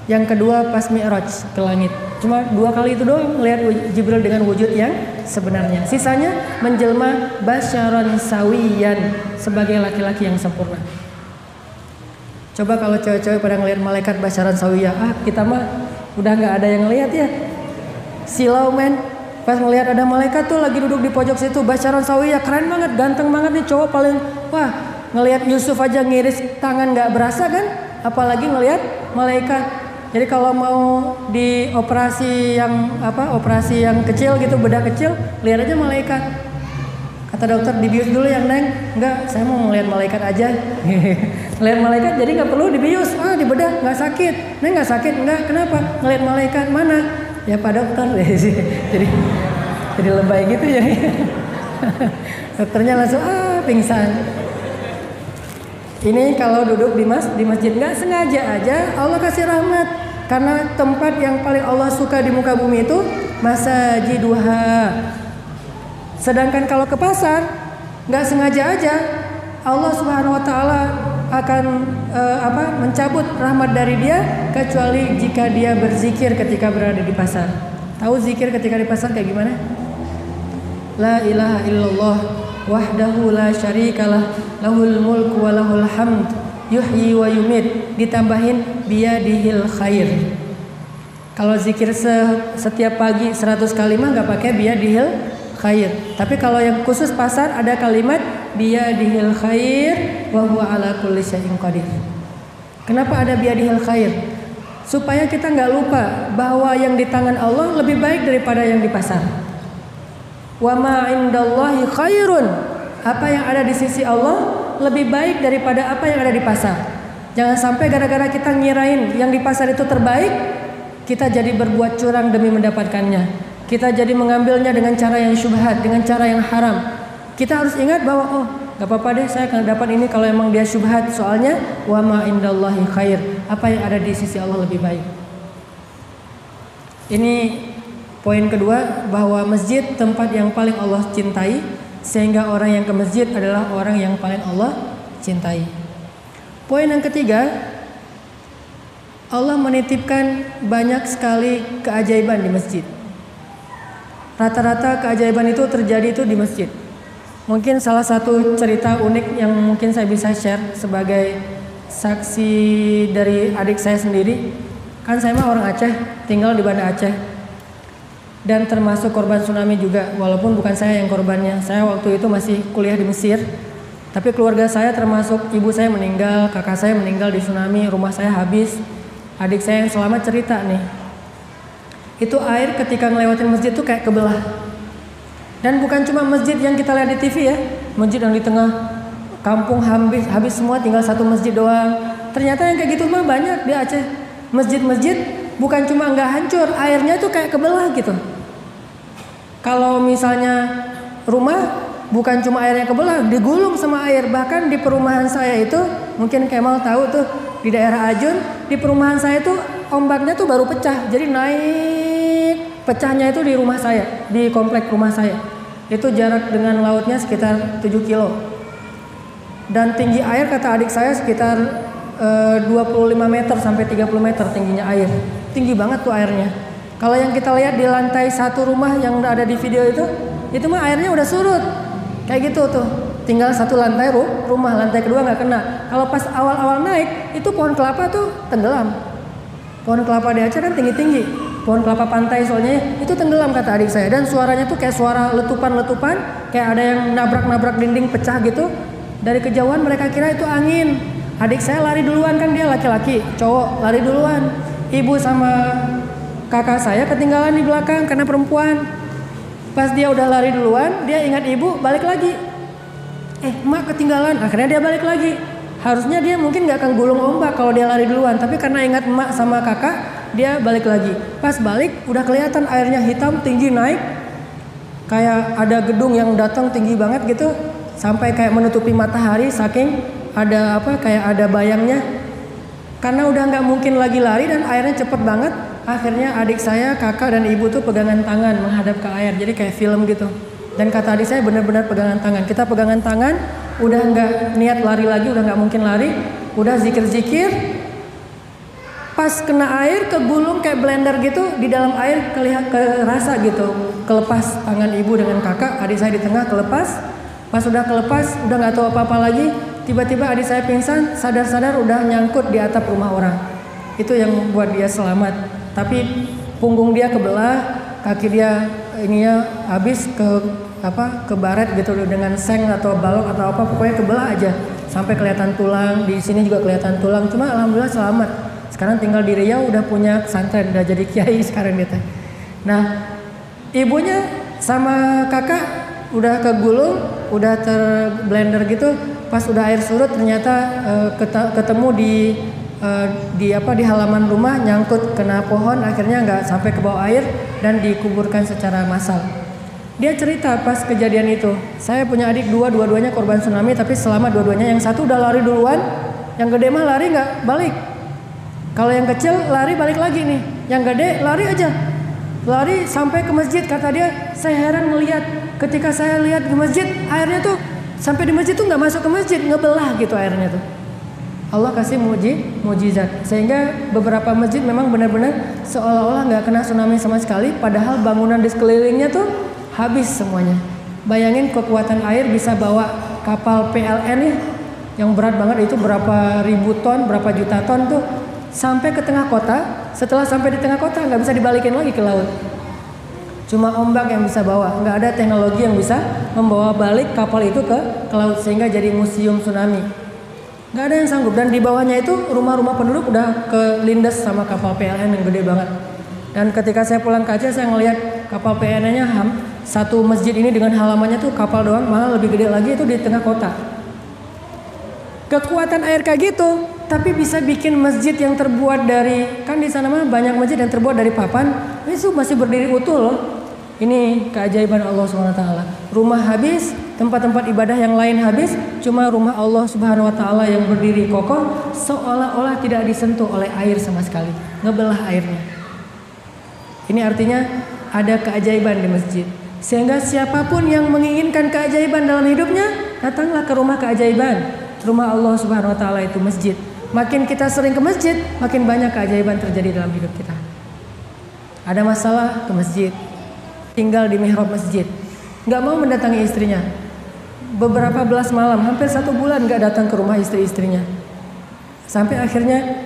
yang kedua pas Mi'raj ke langit. Cuma 2 kali itu doang ngelihat Jibril dengan wujud yang sebenarnya. Sisanya menjelma basyaran sawiyan sebagai laki-laki yang sempurna. Coba kalau cewek-cewek pada ngelihat malaikat basyaran sawiyah, kita mah udah nggak ada yang ngelihat ya. Silau men, pas ngelihat ada malaikat tuh lagi duduk di pojok situ basyaran sawiyah, keren banget, ganteng banget nih cowok paling, wah ngelihat Yusuf aja ngiris tangan nggak berasa kan, apalagi ngelihat malaikat. Jadi kalau mau di operasi yang kecil gitu, bedah kecil, lihat aja malaikat. Kata dokter dibius dulu yang neng, enggak, saya mau ngelihat malaikat aja. Ngelihat malaikat jadi nggak perlu dibius, dibedah nggak sakit. Neng nggak sakit, enggak, kenapa? Ngelihat malaikat mana? Ya Pak Dokter, jadi lebay gitu ya. Dokternya langsung pingsan. Ini kalau duduk di masjid nggak sengaja aja Allah kasih rahmat. Karena tempat yang paling Allah suka di muka bumi itu masajiduha. Sedangkan kalau ke pasar nggak sengaja aja Allah Subhanahu Wa Taala akan mencabut rahmat dari dia kecuali jika dia berzikir ketika berada di pasar. Tahu zikir ketika di pasar kayak gimana? La ilaha illallah wahdahu la syarikalah lahul mulku wa lahul hamd yuhyi wa yumit, ditambahin biyadihil khair. Kalau zikir setiap pagi 100 kali mah nggak pakai biyadihil khair. Tapi kalau yang khusus pasar ada kalimat biyadihil khair wa huwa ala kulli syai'in qadir. Kenapa ada biyadihil khair? Supaya kita nggak lupa bahwa yang di tangan Allah lebih baik daripada yang di pasar. Wa ma indallahi khairun. Apa yang ada di sisi Allah lebih baik daripada apa yang ada di pasar. Jangan sampai gara-gara kita ngirain yang di pasar itu terbaik, kita jadi berbuat curang demi mendapatkannya. Kita jadi mengambilnya dengan cara yang syubhat, dengan cara yang haram. Kita harus ingat bahwa gak apa-apa deh saya akan dapat ini kalau emang dia syubhat. Soalnya wa ma indallahi khair. Apa yang ada di sisi Allah lebih baik. Ini poin kedua, bahwa masjid tempat yang paling Allah cintai. Sehingga orang yang ke masjid adalah orang yang paling Allah cintai. Poin yang ketiga, Allah menitipkan banyak sekali keajaiban di masjid. Rata-rata keajaiban itu terjadi itu di masjid. Mungkin salah satu cerita unik yang mungkin saya bisa share sebagai saksi dari adik saya sendiri. Kan saya mah orang Aceh, tinggal di Banda Aceh. Dan termasuk korban tsunami juga, walaupun bukan saya yang korbannya. Saya waktu itu masih kuliah di Mesir. Tapi keluarga saya termasuk ibu saya meninggal, kakak saya meninggal di tsunami, rumah saya habis. Adik saya yang selamat cerita nih. Itu air ketika ngelewatin masjid tuh kayak kebelah. Dan bukan cuma masjid yang kita lihat di TV ya. Masjid yang di tengah kampung habis semua, tinggal satu masjid doang. Ternyata yang kayak gitu mah banyak di Aceh. Masjid-masjid bukan cuma nggak hancur, airnya tuh kayak kebelah gitu. Kalau misalnya rumah bukan cuma airnya kebelah, digulung sama air. Bahkan di perumahan saya itu, mungkin Kemal tahu tuh, di daerah Ajun, di perumahan saya tuh ombaknya tuh baru pecah. Jadi naik, pecahnya itu di rumah saya, di komplek rumah saya. Itu jarak dengan lautnya sekitar 7 kilo. Dan tinggi air kata adik saya sekitar 25 meter sampai 30 meter tingginya air. Tinggi banget tuh airnya. Kalau yang kita lihat di lantai satu rumah yang ada di video itu mah airnya udah surut. Kayak gitu tuh. Tinggal satu lantai rumah, lantai kedua nggak kena. Kalau pas awal-awal naik, itu pohon kelapa tuh tenggelam. Pohon kelapa di Aceh kan tinggi-tinggi. Pohon kelapa pantai soalnya itu tenggelam kata adik saya. Dan suaranya tuh kayak suara letupan-letupan, kayak ada yang nabrak-nabrak dinding pecah gitu. Dari kejauhan mereka kira itu angin. Adik saya lari duluan, kan dia laki-laki, cowok lari duluan. Ibu sama kakak saya ketinggalan di belakang karena perempuan. Pas dia udah lari duluan, dia ingat ibu, balik lagi. Emak ketinggalan, akhirnya dia balik lagi. Harusnya dia mungkin gak akan gulung ombak kalau dia lari duluan, tapi karena ingat emak sama kakak, dia balik lagi. Pas balik, udah kelihatan airnya hitam, tinggi naik. Kayak ada gedung yang datang tinggi banget gitu, sampai kayak menutupi matahari, saking ada kayak ada bayangnya. Karena udah nggak mungkin lagi lari dan airnya cepet banget, akhirnya adik saya, kakak dan ibu tuh pegangan tangan menghadap ke air, jadi kayak film gitu. Dan kata adik saya benar-benar pegangan tangan. Kita pegangan tangan, udah nggak niat lari lagi, udah nggak mungkin lari, udah zikir-zikir. Pas kena air kegulung kayak blender gitu, di dalam air kerasa gitu, kelepas tangan ibu dengan kakak, adik saya di tengah kelepas. Pas udah kelepas, udah nggak tahu apa-apa lagi. Tiba-tiba adik saya pingsan, sadar-sadar udah nyangkut di atap rumah orang. Itu yang membuat dia selamat. Tapi punggung dia kebelah, kaki dia ininya habis ke baret gitu dengan seng atau balok atau apa, pokoknya kebelah aja. Sampai kelihatan tulang, di sini juga kelihatan tulang. Cuma alhamdulillah selamat. Sekarang tinggal di Riau, udah punya pesantren, udah jadi kiai sekarang dia. Nah, ibunya sama kakak udah kegulung, udah terblender gitu. Pas udah air surut ternyata ketemu di halaman rumah, nyangkut kena pohon, akhirnya nggak sampai ke bawah air dan dikuburkan secara massal. Dia cerita pas kejadian itu, saya punya adik dua-duanya korban tsunami, tapi selamat dua-duanya. Yang satu udah lari duluan, yang gede mah lari nggak balik. Kalau yang kecil lari balik lagi nih, yang gede lari aja, lari sampai ke masjid. Kata dia, saya heran melihat ketika saya lihat di masjid, airnya tuh sampai di masjid tuh nggak masuk ke masjid, ngebelah gitu airnya tuh. Allah kasih mujizat sehingga beberapa masjid memang benar-benar seolah-olah nggak kena tsunami sama sekali, padahal bangunan di sekelilingnya tuh habis semuanya. Bayangin kekuatan air bisa bawa kapal PLN ya, yang berat banget itu berapa ribu ton, berapa juta ton tuh sampai ke tengah kota. Setelah sampai di tengah kota nggak bisa dibalikin lagi ke laut. Cuma ombak yang bisa bawa, nggak ada teknologi yang bisa membawa balik kapal itu ke laut sehingga jadi museum tsunami. Nggak ada yang sanggup. Dan di bawahnya itu rumah-rumah penduduk udah kelindes sama kapal PLN yang gede banget. Dan ketika saya pulang ke Aceh, saya ngelihat kapal PLN-nya satu masjid ini dengan halamannya tuh kapal doang, malah lebih gede lagi itu di tengah kota. Kekuatan air kayak gitu, tapi bisa bikin masjid yang terbuat dari, kan di sana mah banyak masjid yang terbuat dari papan, itu masih berdiri utuh loh. Ini keajaiban Allah SWT. Rumah habis, tempat-tempat ibadah yang lain habis, cuma rumah Allah Subhanahu Wa Taala yang berdiri kokoh, seolah-olah tidak disentuh oleh air sama sekali, ngebelah airnya. Ini artinya ada keajaiban di masjid. Sehingga siapapun yang menginginkan keajaiban dalam hidupnya, datanglah ke rumah keajaiban. rumah Allah Subhanahu wa taala itu masjid. Makin kita sering ke masjid, makin banyak keajaiban terjadi dalam hidup kita. Ada masalah ke masjid, tinggal di mihrab masjid, nggak mau mendatangi istrinya. Beberapa belas malam, hampir 1 bulan nggak datang ke rumah istri-istrinya. Sampai akhirnya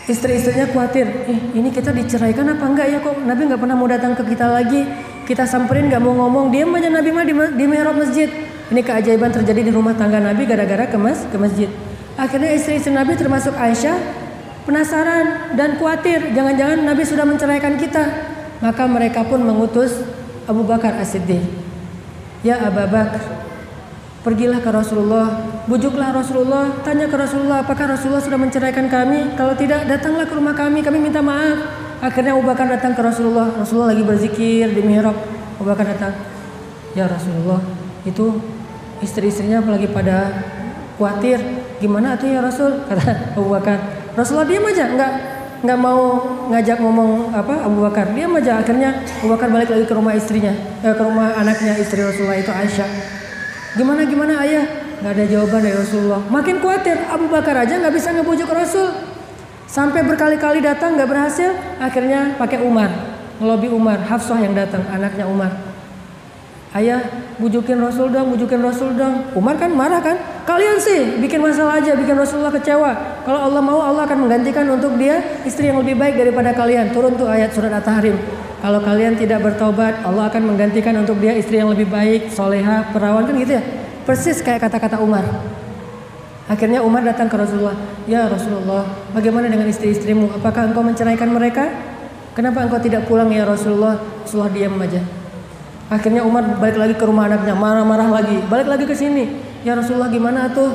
istri-istrinya khawatir, ini kita diceraikan apa enggak ya, kok Nabi nggak pernah mau datang ke kita lagi. Kita samperin nggak mau ngomong, diam aja Nabi mah di mihrab masjid. Ini keajaiban terjadi di rumah tangga Nabi gara-gara ke masjid. Akhirnya istri-istri Nabi termasuk Aisyah penasaran dan khawatir, jangan-jangan Nabi sudah menceraikan kita. Maka mereka pun mengutus Abu Bakar As-Siddiq. Ya Abu Bakar, pergilah ke Rasulullah, bujuklah Rasulullah, tanya ke Rasulullah apakah Rasulullah sudah menceraikan kami. Kalau tidak, datanglah ke rumah kami minta maaf. Akhirnya Abu Bakar datang ke Rasulullah. Rasulullah lagi berzikir di mihrab. Abu Bakar datang, ya Rasulullah, itu istri-istrinya lagi pada khawatir. Gimana tuh ya Rasul? Kata Abu Bakar. Rasulullah diam aja, nggak mau ngajak ngomong Abu Bakar. Diam aja. Akhirnya Abu Bakar balik lagi ke rumah istrinya, ke rumah anaknya istri Rasulullah itu Aisyah. Gimana ayah? Nggak ada jawaban dari Rasulullah. Makin khawatir. Abu Bakar aja nggak bisa ngebujuk Rasul. Sampai berkali-kali datang nggak berhasil. Akhirnya pakai Umar, ngelobi Umar. Hafsah yang datang, anaknya Umar. Ayah, bujukin Rasul dong. Umar kan marah kan? Kalian sih bikin masalah aja, bikin Rasulullah kecewa. Kalau Allah mau, Allah akan menggantikan untuk dia istri yang lebih baik daripada kalian. Turun tuh ayat surat At-Tahrim. Kalau kalian tidak bertaubat, Allah akan menggantikan untuk dia istri yang lebih baik, soleha, perawan, kan gitu ya. Persis kayak kata-kata Umar. Akhirnya Umar datang ke Rasulullah. Ya Rasulullah, bagaimana dengan istri-istrimu? Apakah engkau menceraikan mereka? Kenapa engkau tidak pulang ya Rasulullah? Rasulullah diam aja. Akhirnya Umar balik lagi ke rumah anaknya, marah-marah lagi, balik lagi ke sini. Ya Rasulullah, gimana tuh?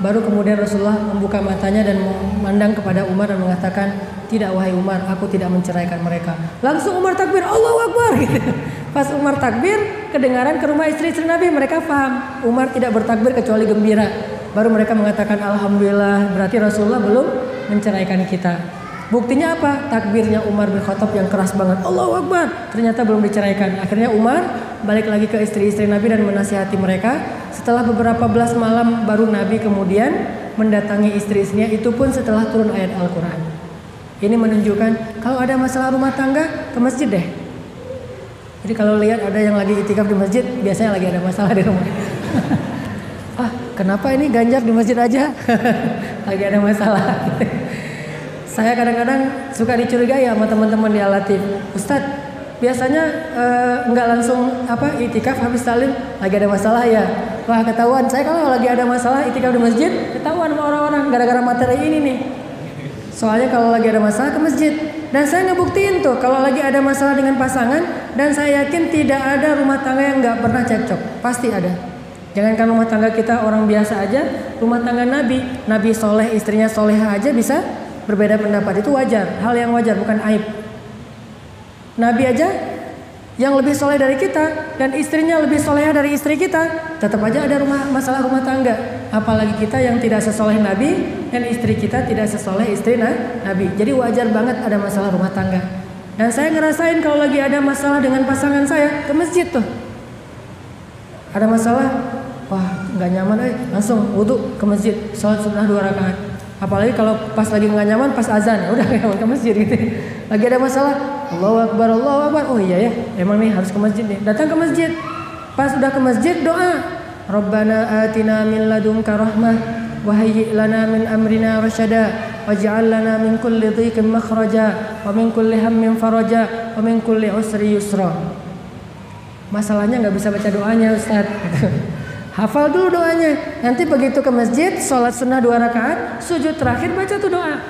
Baru kemudian Rasulullah membuka matanya dan memandang kepada Umar dan mengatakan, tidak wahai Umar, aku tidak menceraikan mereka. Langsung Umar takbir, Allahu Akbar. Gitu. Pas Umar takbir, kedengaran ke rumah istri-istri Nabi, mereka paham Umar tidak bertakbir kecuali gembira. Baru mereka mengatakan alhamdulillah, berarti Rasulullah belum menceraikan kita. Buktinya apa? Takbirnya Umar bin Khattab yang keras banget, Allahu Akbar, ternyata belum diceraikan. Akhirnya Umar balik lagi ke istri-istri Nabi dan menasihati mereka. Setelah beberapa belas malam baru Nabi kemudian mendatangi istri-istrinya, itu pun setelah turun ayat Al-Quran. Ini menunjukkan kalau ada masalah rumah tangga, ke masjid deh. Jadi kalau lihat ada yang lagi itikaf di masjid, biasanya lagi ada masalah di rumah. Kenapa ini Ganjar di masjid aja? Lagi ada masalah. Saya kadang-kadang suka dicurigai sama teman-teman di Al-Latif. Ustadz, biasanya nggak langsung itikaf habis talim, lagi ada masalah ya. Wah, ketahuan. Saya kalau lagi ada masalah itikaf di masjid, ketahuan sama orang-orang gara-gara materi ini nih. Soalnya kalau lagi ada masalah ke masjid. Dan saya ngebuktiin tuh kalau lagi ada masalah dengan pasangan, dan saya yakin tidak ada rumah tangga yang nggak pernah cekcok. Pasti ada. Jangankan rumah tangga kita orang biasa aja, rumah tangga Nabi soleh, istrinya soleha aja bisa berbeda pendapat. Itu wajar, hal yang wajar, bukan aib. Nabi aja yang lebih soleh dari kita dan istrinya lebih soleha dari istri kita, tetap aja ada masalah rumah tangga. Apalagi kita yang tidak sesoleh Nabi dan istri kita tidak sesoleh istri Nabi. Jadi wajar banget ada masalah rumah tangga. Dan saya ngerasain kalau lagi ada masalah dengan pasangan saya, ke masjid tuh. Ada masalah, wah nggak nyaman, langsung wudhu ke masjid, sholat sunnah 2 rakaat. Apalagi kalau pas lagi nggak nyaman, pas azan, ya udah ke masjid gitu. Lagi ada masalah, Allahu Akbar, Allahu Akbar. Oh iya ya, emang nih harus ke masjid nih. Datang ke masjid. Pas udah ke masjid doa, Rabbana atina min ladunka rahmah wa hayyi' lana min amrina rasyada waj'al lana min kulli dhiqin makhraja wa min kulli hammin faraja wa min kulli usri yusra. Masalahnya nggak bisa baca doanya, Ustaz. Hafal dulu doanya. Nanti begitu ke masjid, sholat sunnah 2 rakaat, sujud terakhir baca tuh doa.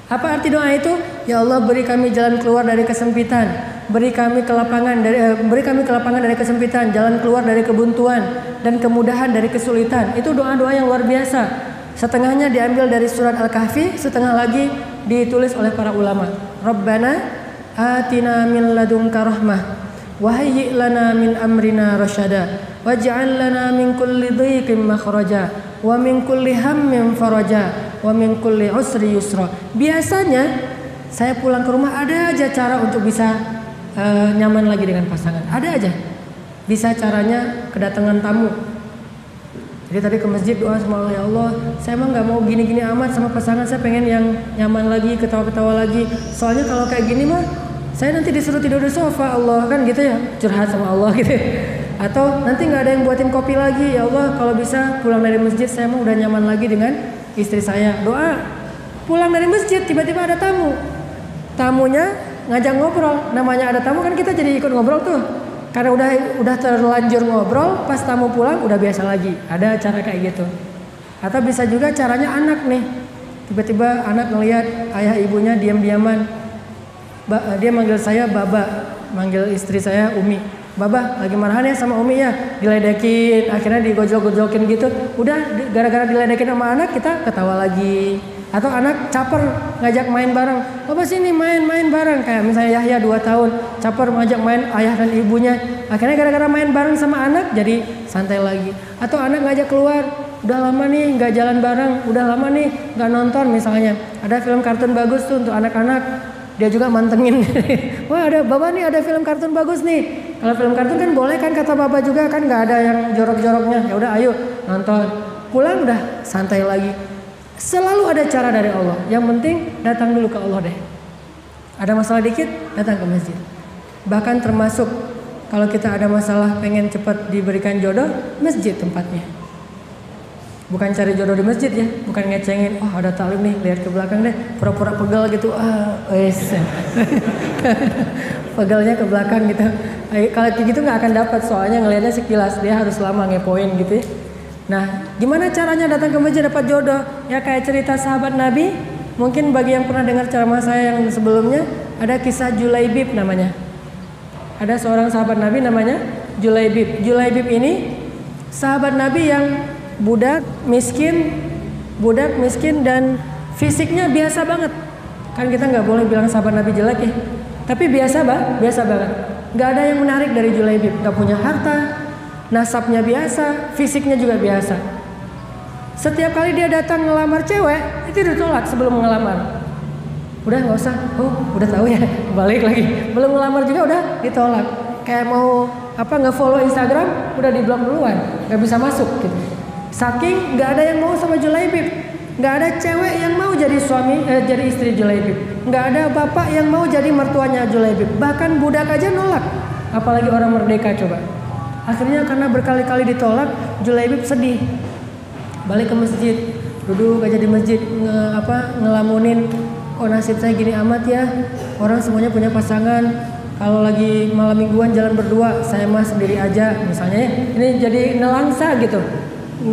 Apa arti doa itu? Ya Allah, beri kami jalan keluar dari kesempitan, beri kami kelapangan dari kesempitan, jalan keluar dari kebuntuan dan kemudahan dari kesulitan. Itu doa-doa yang luar biasa. Setengahnya diambil dari surat Al-Kahfi, setengah lagi ditulis oleh para ulama. Rabbana atina min ladunka rahmah wa hayyi' lana min amrina rasyada waj'al lana min kulli dhiqin makhraja wa min kulli hammin faraja wa min kulli usri yusra. Biasanya saya pulang ke rumah ada aja cara untuk bisa nyaman lagi dengan pasangan. Ada aja. Bisa caranya kedatangan tamu. Jadi tadi ke masjid doa sama Allah, ya Allah, saya emang nggak mau gini-gini amat sama pasangan, saya pengen yang nyaman lagi, ketawa-ketawa lagi. Soalnya kalau kayak gini mah, saya nanti disuruh tidur di sofa, Allah, kan gitu ya, curhat sama Allah gitu. Atau nanti nggak ada yang buatin kopi lagi, ya Allah, kalau bisa pulang dari masjid saya mau udah nyaman lagi dengan istri saya. Doa, pulang dari masjid tiba-tiba ada tamu, tamunya ngajak ngobrol, namanya ada tamu kan kita jadi ikut ngobrol tuh. Karena udah terlanjur ngobrol, pas tamu pulang udah biasa lagi. Ada cara kayak gitu. Atau bisa juga caranya anak nih. Tiba-tiba anak ngelihat ayah ibunya diam-diaman. Dia manggil saya Baba, manggil istri saya Umi. Baba, lagi marahan ya sama Umi ya? Diledekin, akhirnya digojol-gojokin gitu. Udah gara-gara diledekin sama anak kita ketawa lagi. Atau anak caper ngajak main bareng, Bapak sini main bareng, kayak misalnya Yahya 2 tahun caper ngajak main ayah dan ibunya, akhirnya gara-gara main bareng sama anak jadi santai lagi. Atau anak ngajak keluar, udah lama nih nggak jalan bareng, udah lama nih nggak nonton, misalnya ada film kartun bagus tuh untuk anak-anak, dia juga mantengin. Wah ada Bapak nih, ada film kartun bagus nih. Kalau film kartun kan boleh kan kata Bapak juga kan, nggak ada yang jorok-joroknya, ya udah ayo nonton, pulang udah santai lagi. Selalu ada cara dari Allah. Yang penting datang dulu ke Allah deh. Ada masalah dikit, datang ke masjid. Bahkan termasuk kalau kita ada masalah pengen cepat diberikan jodoh, masjid tempatnya. Bukan cari jodoh di masjid ya, bukan ngecengin, oh ada taklim nih, lihat ke belakang deh, pura-pura pegal gitu, pegalnya ke belakang gitu. Kalau kayak gitu nggak akan dapat, soalnya ngelihatnya sekilas, dia harus lama ngepoin gitu ya. Nah, gimana caranya datang ke masjid dapat jodoh? Ya kayak cerita sahabat Nabi. Mungkin bagi yang pernah dengar ceramah saya yang sebelumnya, ada kisah Julaibib namanya. Ada seorang sahabat Nabi namanya Julaibib. Julaibib ini sahabat Nabi yang budak miskin dan fisiknya biasa banget. Kan kita nggak boleh bilang sahabat Nabi jelek ya. Tapi biasa banget. Nggak ada yang menarik dari Julaibib. Nggak punya harta. Nasabnya biasa, fisiknya juga biasa. Setiap kali dia datang ngelamar cewek, itu ditolak sebelum ngelamar. Udah nggak usah, udah tahu ya, balik lagi. Belum ngelamar juga udah ditolak. Kayak mau nge-follow Instagram, udah di-block duluan, nggak bisa masuk gitu. Saking nggak ada yang mau sama Julaibib, nggak ada cewek yang mau jadi jadi istri Julaibib, nggak ada bapak yang mau jadi mertuanya Julaibib. Bahkan budak aja nolak, apalagi orang merdeka coba. Akhirnya karena berkali-kali ditolak, Julaibib sedih. Balik ke masjid, duduk aja di masjid ngelamunin, kok nasib saya gini amat ya. Orang semuanya punya pasangan. Kalau lagi malam mingguan jalan berdua, saya mah sendiri aja misalnya ya. Ini jadi nelangsa gitu.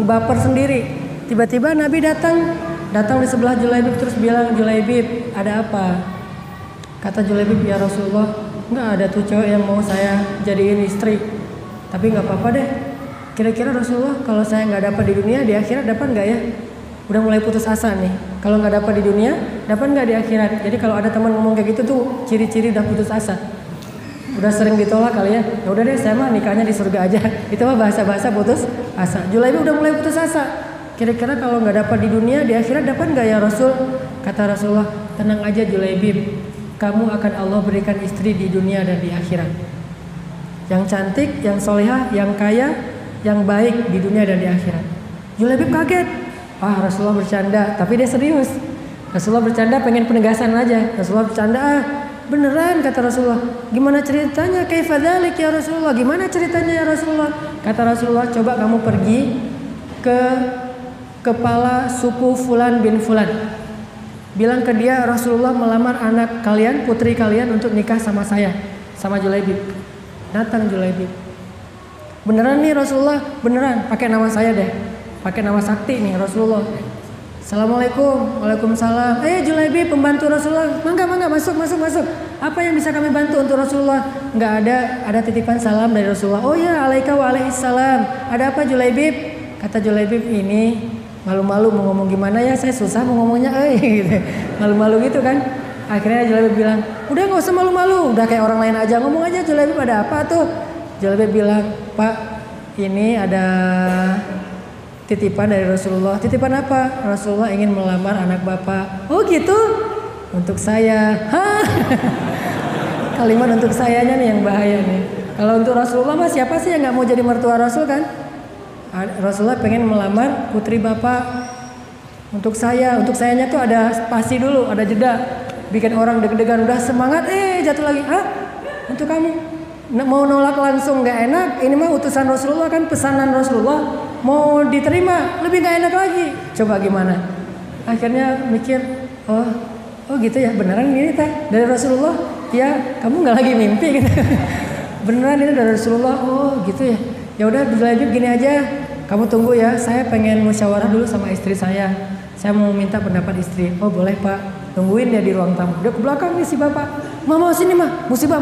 Baper sendiri. Tiba-tiba Nabi datang di sebelah Julaibib terus bilang, "Julaibib, ada apa?" Kata Julaibib, "Ya Rasulullah, enggak ada tuh cewek yang mau saya jadiin istri. Tapi nggak apa-apa deh. Kira-kira Rasulullah kalau saya nggak dapat di dunia, di akhirat dapat nggak ya?" Udah mulai putus asa nih. Kalau nggak dapat di dunia, dapat nggak di akhirat? Jadi kalau ada teman ngomong kayak gitu tuh ciri-ciri udah putus asa. Udah sering ditolak kali ya. Ya udah deh, saya mah nikahnya di surga aja. Itu mah bahasa-bahasa putus asa. Julaibib udah mulai putus asa. Kira-kira kalau nggak dapat di dunia, di akhirat dapat nggak ya Rasul? Kata Rasulullah, tenang aja Julaibib. Kamu akan Allah berikan istri di dunia dan di akhirat. Yang cantik, yang solehah, yang kaya, yang baik di dunia dan di akhirat. Julaibib kaget. Rasulullah bercanda, tapi dia serius. Rasulullah bercanda pengen penegasan aja. Rasulullah bercanda, beneran kata Rasulullah. Gimana ceritanya? Kaifa dzalik ya Rasulullah? Gimana ceritanya ya Rasulullah? Kata Rasulullah, coba kamu pergi ke kepala suku Fulan bin Fulan. Bilang ke dia, Rasulullah melamar anak kalian, putri kalian untuk nikah sama saya, sama Julaibib. Datang Julaibib. Beneran nih Rasulullah, beneran. Pakai nama saya deh. Pakai nama sakti nih Rasulullah. Assalamualaikum. Waalaikumsalam. Julaibib pembantu Rasulullah. Mangga masuk. Apa yang bisa kami bantu untuk Rasulullah? Nggak ada titipan salam dari Rasulullah. Oh ya, alaika wa alaihissalam. Ada apa Julaibib? Kata Julaibib, ini malu-malu mau ngomong gimana ya, saya susah mau ngomongnya gitu. Malu-malu gitu kan. Akhirnya Julaibib bilang, udah nggak usah malu-malu, udah kayak orang lain aja, ngomong aja. Julaibib, ada apa tuh? Julaibib bilang, Pak, ini ada titipan dari Rasulullah. Titipan apa? Rasulullah ingin melamar anak bapak. Oh gitu? Untuk saya. Kalimat untuk sayanya nih yang bahaya nih. Kalau untuk Rasulullah mah siapa sih yang nggak mau jadi mertua Rasul kan? Rasulullah pengen melamar putri bapak. Untuk sayanya tuh ada spasi dulu, ada jeda, bikin orang deg-degan, udah semangat, jatuh lagi. Hah? Untuk kamu mau nolak langsung nggak enak. Ini mah utusan Rasulullah kan, pesanan Rasulullah, mau diterima lebih nggak enak lagi. Coba gimana? Akhirnya mikir, oh gitu ya, beneran ini teh dari Rasulullah. Ya kamu nggak lagi mimpi gitu. Beneran ini dari Rasulullah. Oh gitu ya. Ya udah Julaibib gini aja, kamu tunggu ya, saya pengen musyawarah dulu sama istri saya mau minta pendapat istri. Oh boleh pak, tungguin ya di ruang tamu. Dia ke belakang nih si bapak, mama sini mah, musibah.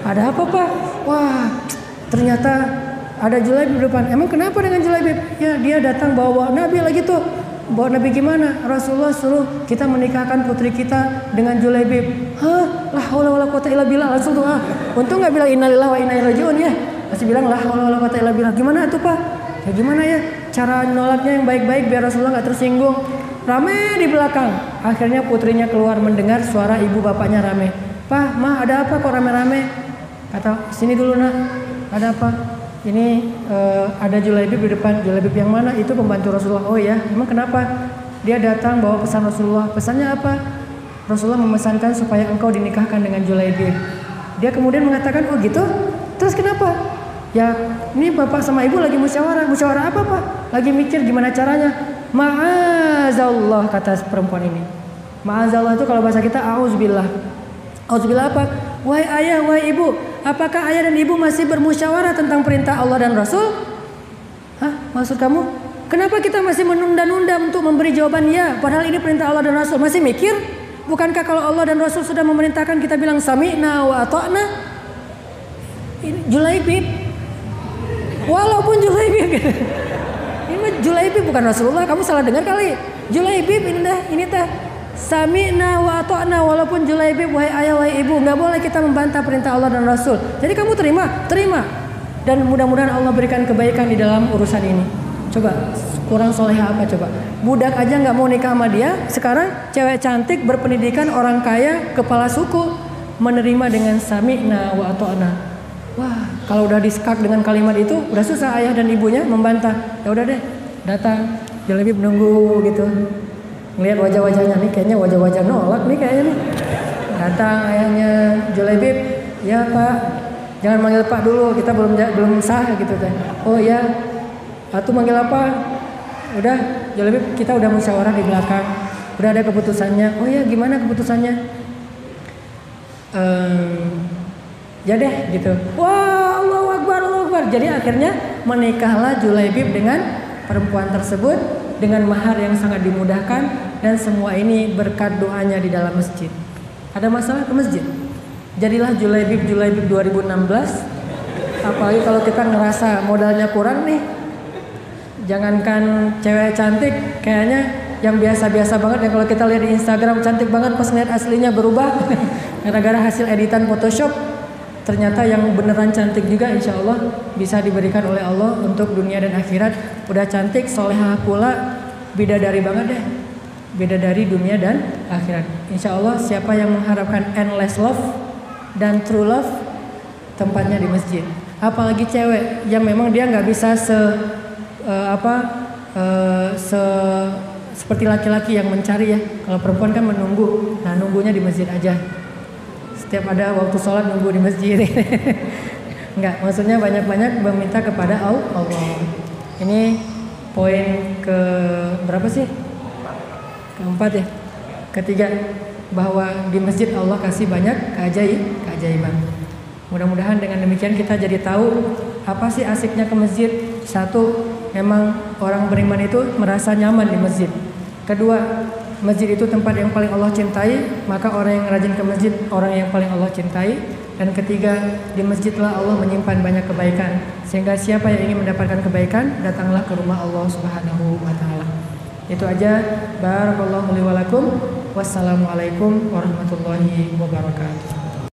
Ada apa pak? Wah ternyata ada Julaibib di depan. Emang kenapa dengan Julaibib? Ya dia datang bawa Nabi lagi tuh. Bawa Nabi gimana? Rasulullah suruh kita menikahkan putri kita dengan Julaibib. Hah? La haula wala quwata illa billah. Langsung tuh untung gak bilang innalillahi wa inna ilaihi rajiun ya. Masih bilang la haula wala quwata illa billah. Gimana tuh pak? Ya gimana ya? Cara nolaknya yang baik-baik biar Rasulullah gak tersinggung. Rame di belakang. Akhirnya putrinya keluar mendengar suara ibu bapaknya rame. Pak, ma ada apa kok rame-rame? Kata sini dulu nak. Ada apa? Ini ada Julaibib di depan. Julaibib yang mana? Itu pembantu Rasulullah. Oh ya, emang kenapa? Dia datang bawa pesan Rasulullah. Pesannya apa? Rasulullah memesankan supaya engkau dinikahkan dengan Julaibib. Dia kemudian mengatakan, oh gitu? Terus kenapa? Ya ini bapak sama ibu lagi musyawarah. Musyawarah apa pak? Lagi mikir gimana caranya. Ma'azallah kata perempuan ini. Ma'azallah itu kalau bahasa kita auzubillah. Auzubillah apa? Wahai ayah, wahai ibu, apakah ayah dan ibu masih bermusyawarah tentang perintah Allah dan Rasul? Hah? Maksud kamu? Kenapa kita masih menunda-nunda untuk memberi jawaban ya? Padahal ini perintah Allah dan Rasul. Masih mikir? Bukankah kalau Allah dan Rasul sudah memerintahkan kita bilang sami'na wa ata'na? Julaibib. Walaupun Julaibib. Ini mah Julaibib bukan Rasulullah. Kamu salah dengar kali. Julaibib ini teh. Sami'na wa ata'na walaupun Julaibib wahai ayah wahai ibu. Gak boleh kita membantah perintah Allah dan Rasul. Jadi kamu terima. Dan mudah-mudahan Allah berikan kebaikan di dalam urusan ini. Coba kurang soleha apa coba. Budak aja gak mau nikah sama dia. Sekarang cewek cantik berpendidikan orang kaya kepala suku menerima dengan sami'na wa ata'na. Wah kalau udah disekak dengan kalimat itu udah susah ayah dan ibunya membantah. Ya udah deh datang Julaibib nunggu gitu. Ngelihat wajah-wajahnya nih kayaknya wajah-wajah nolak nih kayaknya nih. Datang ayahnya Julaibib, ya pak, jangan manggil pak dulu, kita belum sah gitu teh. Oh ya, atuh manggil apa? Udah Julaibib kita udah musyawarah di belakang, udah ada keputusannya. Oh ya gimana keputusannya? Ya deh gitu. Wah Allahu Akbar. Jadi akhirnya menikahlah Julaibib dengan perempuan tersebut dengan mahar yang sangat dimudahkan. Dan semua ini berkat doanya di dalam masjid. Ada masalah ke masjid. Jadilah Julaibib 2016. Apalagi kalau kita ngerasa modalnya kurang nih. Jangankan cewek cantik, kayaknya yang biasa-biasa banget yang kalau kita lihat di Instagram cantik banget pas lihat aslinya berubah. Gara-gara hasil editan Photoshop. Ternyata yang beneran cantik juga insya Allah bisa diberikan oleh Allah untuk dunia dan akhirat. Udah cantik, solehah pula, bidadari banget deh. Beda dari dunia dan akhirat. Insya Allah siapa yang mengharapkan endless love dan true love tempatnya di masjid. Apalagi cewek yang memang dia nggak bisa seperti laki-laki yang mencari ya. Kalau perempuan kan menunggu. Nah nunggunya di masjid aja. Setiap ada waktu sholat nunggu di masjid. Enggak, maksudnya banyak-banyak meminta kepada Allah. Ini poin ke berapa sih? Keempat ya. Ketiga, bahwa di masjid Allah kasih banyak keajaiban. Mudah-mudahan dengan demikian kita jadi tahu apa sih asiknya ke masjid. Satu, memang orang beriman itu merasa nyaman di masjid. Kedua, masjid itu tempat yang paling Allah cintai, maka orang yang rajin ke masjid orang yang paling Allah cintai. Dan ketiga, di masjidlah Allah menyimpan banyak kebaikan. Sehingga siapa yang ingin mendapatkan kebaikan, datanglah ke rumah Allah Subhanahu wa taala. Itu aja. Barakallahu li wa lakum. Wassalamualaikum warahmatullahi wabarakatuh.